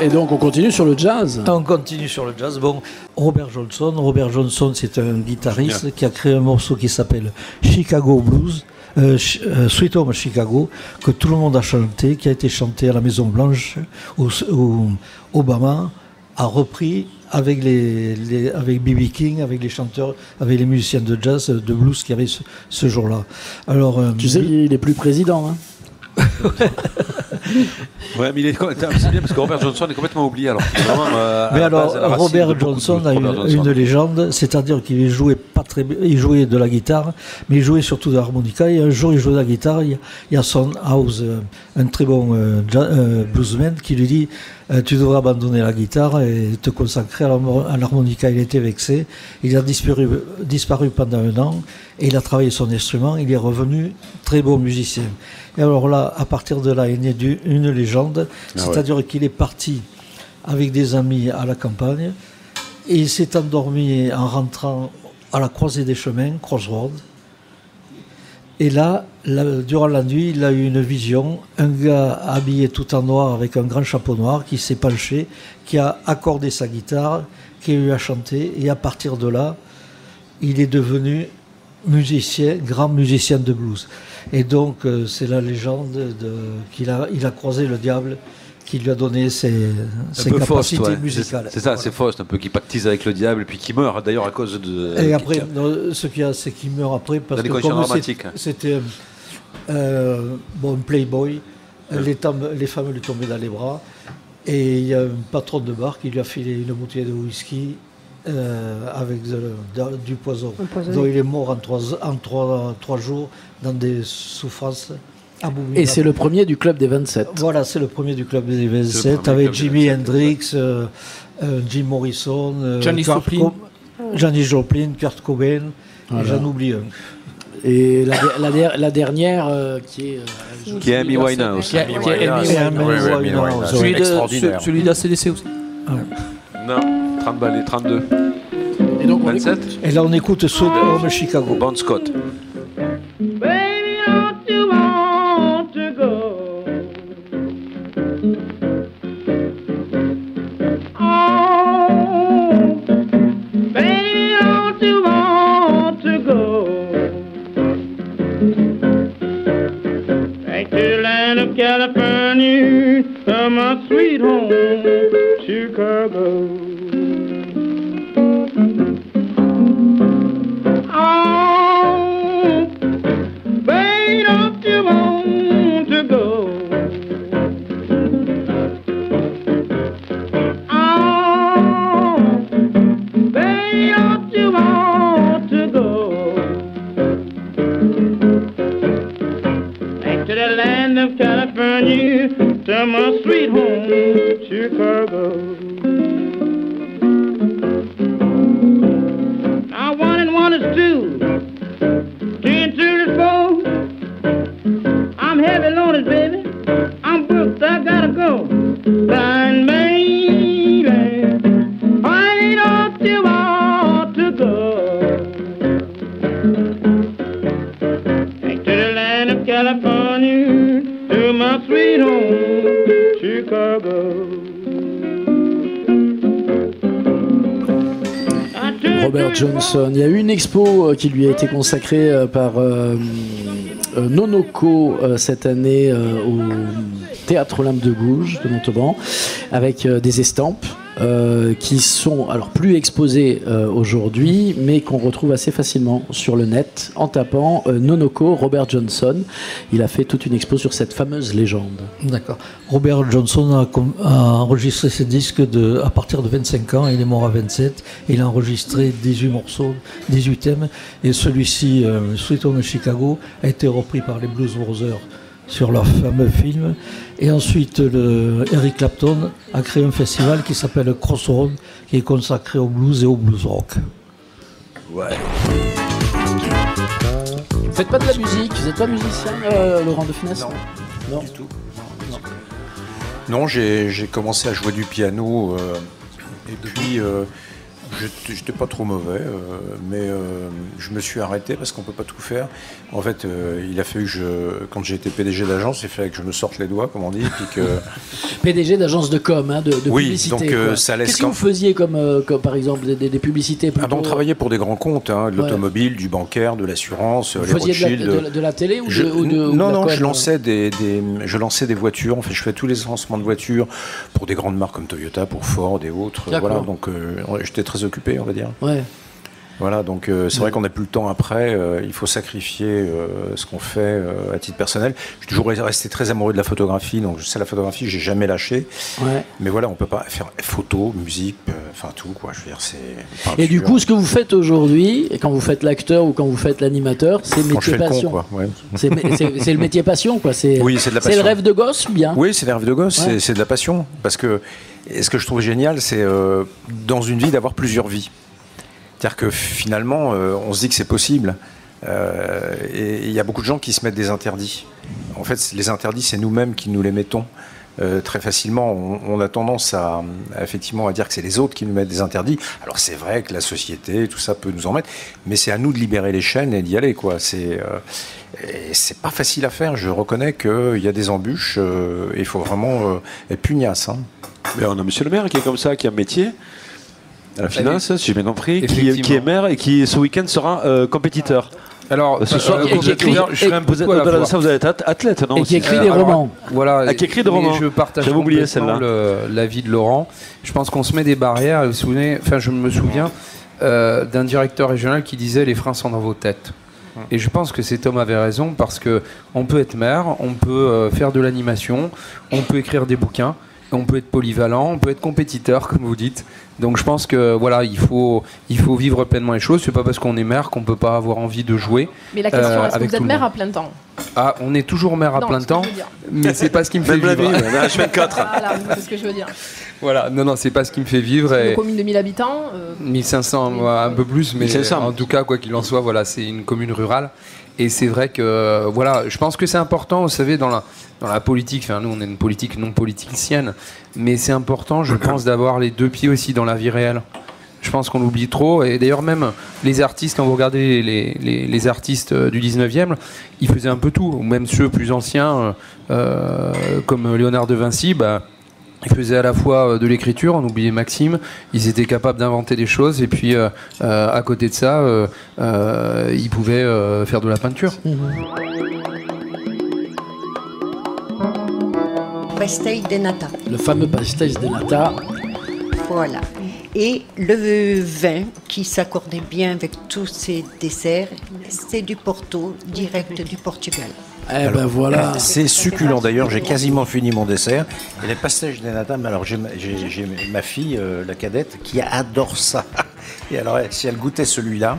Et donc on continue sur le jazz. On continue sur le jazz. Bon, Robert Johnson, c'est un guitariste qui a créé un morceau qui s'appelle Chicago Blues, Sweet Home Chicago, que tout le monde a chanté, qui a été chanté à la Maison Blanche, où Obama a repris avec avec B.B. King, avec les chanteurs, avec les musiciens de jazz, de blues qu'il y avait ce jour-là. Alors, tu sais, il est plus président, hein. Ouais, mais c'est bien parce que Robert Johnson est complètement oublié. Alors, mais alors, Robert Johnson a une légende, c'est-à-dire qu'il jouait il jouait de la guitare, mais il jouait surtout de l'harmonica. Et un jour, il jouait de la guitare. Il y a Son House, un très bon bluesman, qui lui dit tu devrais abandonner la guitare et te consacrer à l'harmonica. Il était vexé. Il a disparu pendant un an et il a travaillé son instrument. Il est revenu très bon musicien. Et alors là, à partir de là, est née une légende, c'est-à-dire qu'il est parti avec des amis à la campagne et il s'est endormi en rentrant à la croisée des chemins, Crossroads. Et là, durant la nuit, il a eu une vision, un gars habillé tout en noir avec un grand chapeau noir qui s'est penché, qui a accordé sa guitare, qui lui a chanté, et à partir de là, il est devenu grand musicien de blues. Et donc, c'est la légende qu'il a croisé le diable qui lui a donné ses capacités musicales. C'est ça, voilà. C'est Faust, un peu qui pactise avec le diable et puis qui meurt d'ailleurs à cause de... Et après, ce qu'il y a, c'est qu'il meurt après parce que comme c'était un playboy, les femmes lui tombaient dans les bras et il y a un patron de bar qui lui a filé une bouteille de whisky avec du poison. Donc il est mort en trois jours dans des souffrances abominables. Et c'est le premier du club des 27. Voilà, c'est le premier du club des 27 avec Jimi Hendrix, Jim Morrison, Janis Joplin, Kurt Cobain, et j'en oublie un. Et la dernière qui est Amy Winehouse. Celui d'ACDC aussi. Non, 30 balles, 32. Et donc 27. Et là on écoute Sweet Home Chicago. Bon Scott. Baby, don't you want to go? Oh, baby, don't you want to go? Back to the land of California, to my sweet home, Chicago. Oh, baby, don't you want to go? Oh, baby, don't you want to go? Back to the land of California, to my sweet home, Chicago. Now 1 and 1 is 2, 2 and 2 is 4. I'm heavy loaded, baby. I'm booked, I gotta go. Blind baby, why don't you want to go? Back to the land of California, to my sweet home, Chicago. Robert Johnson. Il y a eu une expo qui lui a été consacrée par Nonoko cette année au Théâtre Olympe de Gouges de Montauban avec des estampes qui sont alors plus exposées aujourd'hui mais qu'on retrouve assez facilement sur le net en tapant Nonoko Robert Johnson. Il a fait toute une expo sur cette fameuse légende. D'accord. Robert Johnson a enregistré ses disques à partir de 25 ans, il est mort à 27, et il a enregistré 18 morceaux, 18 thèmes, et celui-ci, Sweet Home Chicago, a été repris par les Blues Brothers sur leur fameux film. Et ensuite, Eric Clapton a créé un festival qui s'appelle Crossroads, qui est consacré au blues et au blues rock. Ouais. Vous faites pas de la musique, vous n'êtes pas musicien, Laurent de Funès? Non, du tout. Non, j'ai commencé à jouer du piano et depuis J'étais pas trop mauvais, mais je me suis arrêté parce qu'on peut pas tout faire. En fait, il a fallu que quand j'ai été PDG d'agence, il fallait que je me sorte les doigts, comme on dit, puis que... PDG d'agence de com, de oui, publicité. Donc ça laisse. Qu'est-ce que vous faisiez comme par exemple des publicités plutôt... On travaillait pour des grands comptes, de l'automobile, du bancaire, de l'assurance, les Rothschild. De la télé ou Non, je lançais des voitures. En fait, je fais tous les lancements de voitures pour des grandes marques comme Toyota, pour Ford et autres. Voilà, donc j'étais très occupé, on va dire. Ouais. Voilà, donc c'est vrai qu'on n'a plus le temps après. Il faut sacrifier ce qu'on fait à titre personnel. Je suis toujours resté très amoureux de la photographie, donc la photographie, j'ai jamais lâché. Ouais. Mais voilà, on peut pas faire photo, musique, enfin tout quoi. Je veux dire, c'est. Et du coup, ce que vous faites aujourd'hui, quand vous faites l'acteur ou quand vous faites l'animateur, c'est le métier passion. Con, quoi. Ouais. C'est le métier passion, quoi. Oui, c'est de la passion. C'est le rêve de gosse, bien. Oui, c'est le rêve de gosse. Ouais. C'est de la passion, parce que ce que je trouve génial, c'est dans une vie d'avoir plusieurs vies. C'est-à-dire que finalement, on se dit que c'est possible. Et il y a beaucoup de gens qui se mettent des interdits. En fait, les interdits, c'est nous-mêmes qui nous les mettons très facilement. On a tendance effectivement à dire que c'est les autres qui nous mettent des interdits. Alors c'est vrai que la société, tout ça peut nous en mettre, mais c'est à nous de libérer les chaînes et d'y aller, quoi. C'est pas facile à faire. Je reconnais qu'il y a des embûches et il faut vraiment être pugnace. Hein. Mais on a Monsieur le maire qui est comme ça, qui a un métier. À la finance, si j'ai bien compris, qui est maire et qui ce week-end sera compétiteur. Alors, ce soir, je serai un peu au-delà de ça, vous allez être athlète, non? Et qui écrit des romans. Voilà. Qui écrit des romans. Je partage J'avais oublié celle-là. L'avis de Laurent. Je pense qu'on se met des barrières. Vous vous souvenez, je me souviens d'un directeur régional qui disait les freins sont dans vos têtes. Et je pense que cet homme avait raison parce que on peut être maire, on peut faire de l'animation, on peut écrire des bouquins. On peut être polyvalent, on peut être compétiteur, comme vous dites. Donc je pense que voilà, il faut vivre pleinement les choses. C'est pas parce qu'on est maire qu'on peut pas avoir envie de jouer. Mais la question, est-ce que vous êtes maire à plein temps? Ah, on est toujours maire à plein temps, mais c'est pas ce qui me fait vivre. H24. Voilà, c'est ce que je veux dire. Voilà, non, c'est pas ce qui me fait vivre. C'est une commune de 1000 habitants 1500, un peu plus, mais 1500. En tout cas, quoi qu'il en soit, voilà, c'est une commune rurale. Et c'est vrai que, voilà, je pense que c'est important, vous savez, dans la politique, nous on est une politique non politicienne, mais c'est important, je pense, d'avoir les deux pieds aussi dans la vie réelle. Je pense qu'on l'oublie trop, et d'ailleurs même les artistes, quand vous regardez les artistes du 19e, ils faisaient un peu tout, ou même ceux plus anciens, comme Léonard de Vinci, ils faisaient à la fois de l'écriture, on oubliait Maxime, ils étaient capables d'inventer des choses, et puis à côté de ça, ils pouvaient faire de la peinture. Pastel de nata. Le fameux pastel de nata. Voilà. Et le vin qui s'accordait bien avec tous ces desserts, c'est du Porto, direct du Portugal. Voilà. C'est succulent d'ailleurs, j'ai quasiment fini mon dessert. Et les pastéis de nata, alors j'ai ma fille, la cadette, qui adore ça. Et alors si elle goûtait celui-là,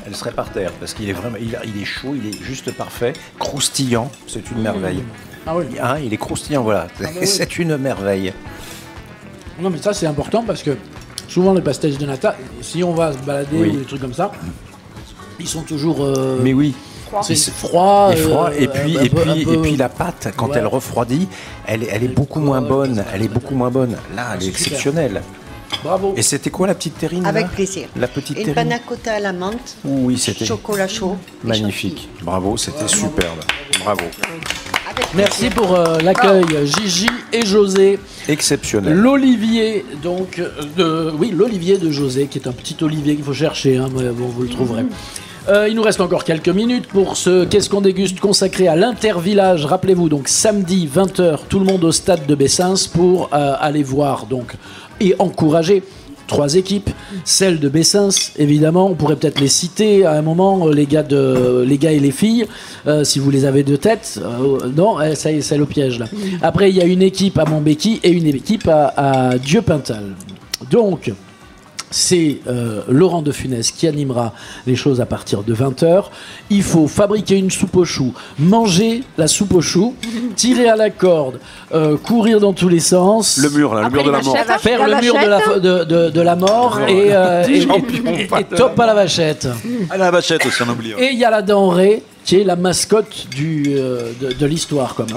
elle serait par terre, parce qu'il est vraiment, il est chaud, il est juste parfait, croustillant, c'est une merveille. Ah oui. Hein, il est croustillant, voilà, c'est une merveille. Non mais ça c'est important parce que souvent les pastéis de nata, si on va se balader ou des trucs comme ça, ils sont toujours... Mais oui. C'est froid. Et puis la pâte, quand elle refroidit, elle est beaucoup moins bonne. Elle est beaucoup moins bonne. Là, elle est exceptionnelle. Bravo. Et c'était quoi la petite terrine? Avec plaisir. La petite terrine. Une panna cotta à la menthe. Oui, c'était chocolat chaud. Magnifique. Bravo, c'était superbe. Bravo. Merci pour l'accueil, Gigi et José. Exceptionnel. L'olivier, donc, l'olivier de José, qui est un petit olivier qu'il faut chercher, mais bon, vous le trouverez. Il nous reste encore quelques minutes pour ce Qu'est-ce qu'on déguste consacré à l'Intervillage. Rappelez-vous, donc samedi 20h, tout le monde au stade de Bessens pour aller voir donc, et encourager 3 équipes. Celle de Bessens, évidemment, on pourrait peut-être les citer à un moment, les gars et les filles, si vous les avez de tête. Non, ça y est, c'est le piège là. Après, il y a une équipe à Montbéki et une équipe à Dieu-Pintal. Donc... c'est Laurent de Funès qui animera les choses à partir de 20h. Il faut fabriquer une soupe aux choux, manger la soupe aux choux, tirer à la corde, courir dans tous les sens. Le mur, là, le mur de la mort. Faire le mur de la mort et top à la vachette. À la vachette aussi, on oublie. Et il y a la denrée qui est la mascotte de l'histoire. Comme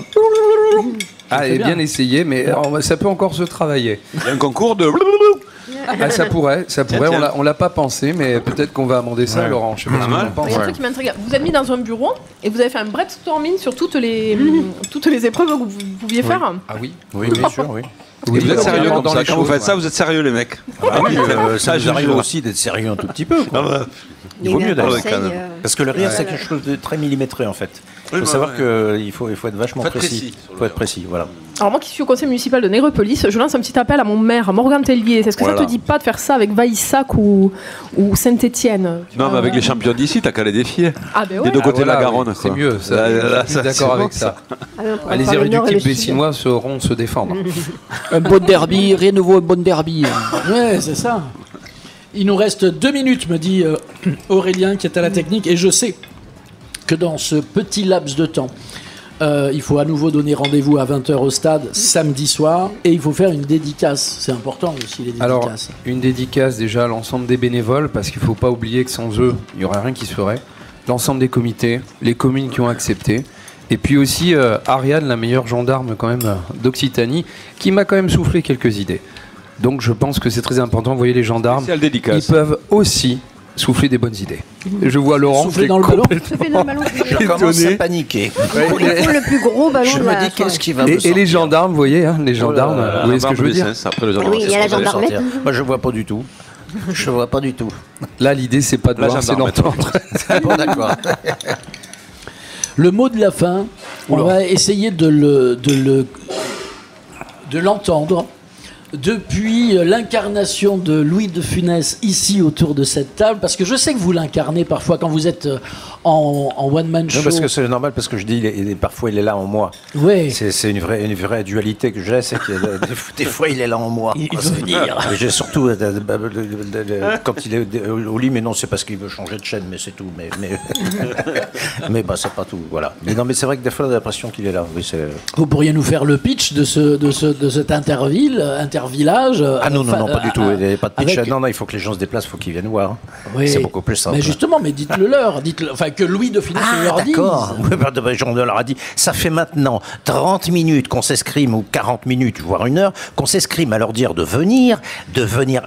et bien essayé, mais ça peut encore se travailler. Il y a un concours de... Ah, ça pourrait. On l'a pas pensé, mais peut-être qu'on va amender ça, Laurent. Je sais pas ce que t'en penses. Il y a un truc qui m'intrigue. Vous êtes mis dans un bureau et vous avez fait un brainstorming sur toutes les épreuves que vous pouviez faire. Ah oui. Oui, bien sûr, oui. Et vous êtes sérieux comme ça. Quand vous faites ça, vous êtes sérieux, les mecs. Ah oui, ça nous arrive aussi d'être sérieux un tout petit peu. Quoi. Il vaut mieux d'ailleurs. Parce que le rire, c'est quelque chose de très millimétré en fait. Il faut savoir qu'il faut être vachement précis. Il faut être précis, voilà. Alors moi qui suis au conseil municipal de Nègrepelisse, je lance un petit appel à mon maire, Morgan Tellier. Est-ce que ça te dit pas de faire ça avec Vaissac ou Saint-Étienne? Non, mais avec les champions d'ici, t'as qu'à les défier. Ah ben ouais. Des deux côtés de la Garonne. C'est mieux, je suis d'accord avec ça. Les érudits bessinois sauront se défendre. Un bon derby, rien ne vaut un bon derby. Ouais, c'est ça. Il nous reste 2 minutes, me dit Aurélien, qui est à la technique, et je sais que dans ce petit laps de temps, il faut à nouveau donner rendez-vous à 20h au stade samedi soir, et il faut faire une dédicace. C'est important aussi, les dédicaces. Alors, une dédicace déjà à l'ensemble des bénévoles, parce qu'il ne faut pas oublier que sans eux, il n'y aurait rien qui se ferait. L'ensemble des comités, les communes qui ont accepté. Et puis aussi Ariane, la meilleure gendarme quand même d'Occitanie, qui m'a quand même soufflé quelques idées. Donc je pense que c'est très important. Vous voyez, les gendarmes, ils peuvent aussi souffler des bonnes idées. Je vois Laurent souffler dans le ballon. Je commence à paniquer. Il faut le plus gros ballon je de me la dis qu'est-ce qui va me Et sortir. les gendarmes, vous voyez, les gendarmes, vous voyez ce que je veux dire? Oui, il y a la gendarmerie. Moi je vois pas du tout. Je vois pas du tout. Là, l'idée, c'est pas de voir, c'est d'entendre. Bon, d'accord. Le mot de la fin, on va essayer de l'entendre depuis l'incarnation de Louis de Funès ici autour de cette table, parce que je sais que vous l'incarnez parfois quand vous êtes en one-man show. Non, parce que c'est normal, parce que je dis, parfois il est là en moi. Oui. C'est une vraie dualité que j'ai, c'est que Des fois il est là en moi. Il veut venir. J'ai surtout quand il est au lit, mais non, c'est parce qu'il veut changer de chaîne, mais c'est tout. Mais bah, c'est pas tout, voilà. Mais non, mais c'est vrai que des fois on a l'impression qu'il est là. Oui, vous pourriez nous faire le pitch de cet intervillage. Ah non, pas du tout. Il n'y a pas de pitch. avec... Non, il faut que les gens se déplacent, il faut qu'ils viennent voir. Oui. C'est beaucoup plus simple. Mais justement, dites-le leur. Enfin, que Louis de Funès leur dise. D'accord. On leur a dit, ça fait maintenant 30 minutes qu'on s'escrime, ou 40 minutes, voire 1 heure, qu'on s'escrime à leur dire de venir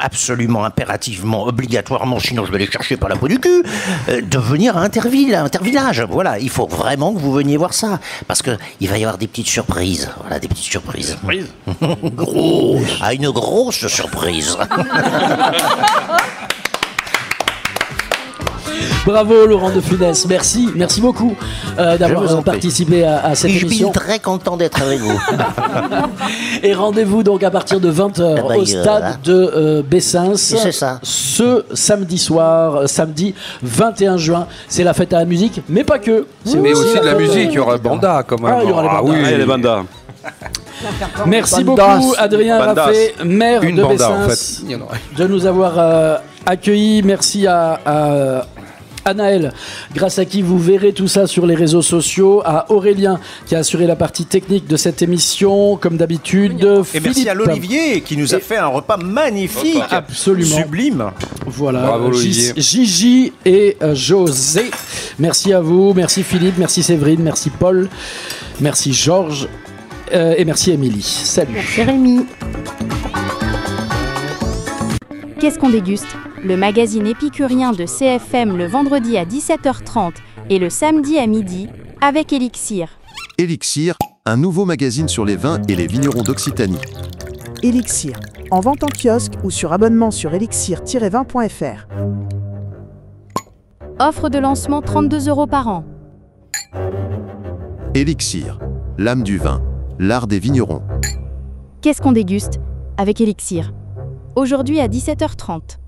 absolument, impérativement, obligatoirement, sinon je vais les chercher par la peau du cul, de venir à Intervillage. Voilà, il faut vraiment que vous veniez voir ça. Parce qu'il va y avoir des petites surprises. Voilà, des petites surprises. Grosse. Ah, une grosse surprise. Bravo Laurent de Funès, merci beaucoup d'avoir participé à cette émission. Je suis très content d'être avec vous. Et rendez-vous donc à partir de 20h au stade de Bessins. C'est ça. Ce samedi soir, samedi 21 juin. C'est la fête à la musique, mais pas que. Mais aussi de la musique, il y aura banda quand même. Il y aura les bandas. Oui, il y a les bandas. Merci beaucoup Adrien Raffet, maire de Bessins, en fait. de nous avoir accueillis. Merci à Anaël, grâce à qui vous verrez tout ça sur les réseaux sociaux, à Aurélien qui a assuré la partie technique de cette émission, comme d'habitude. Et merci à l'Olivier qui nous a fait un repas magnifique, absolument sublime. Voilà, bravo, Gigi et José. Merci à vous, merci Philippe, merci Séverine, merci Paul, merci Georges et merci Émilie. Salut. Merci Rémi. Qu'est-ce qu'on déguste ? Le magazine épicurien de CFM le vendredi à 17h30 et le samedi à midi avec Elixir. Elixir, un nouveau magazine sur les vins et les vignerons d'Occitanie. Elixir, en vente en kiosque ou sur abonnement sur elixir-vin.fr. Offre de lancement 32 € par an. Elixir, l'âme du vin, l'art des vignerons. Qu'est-ce qu'on déguste avec Elixir ? Aujourd'hui à 17h30.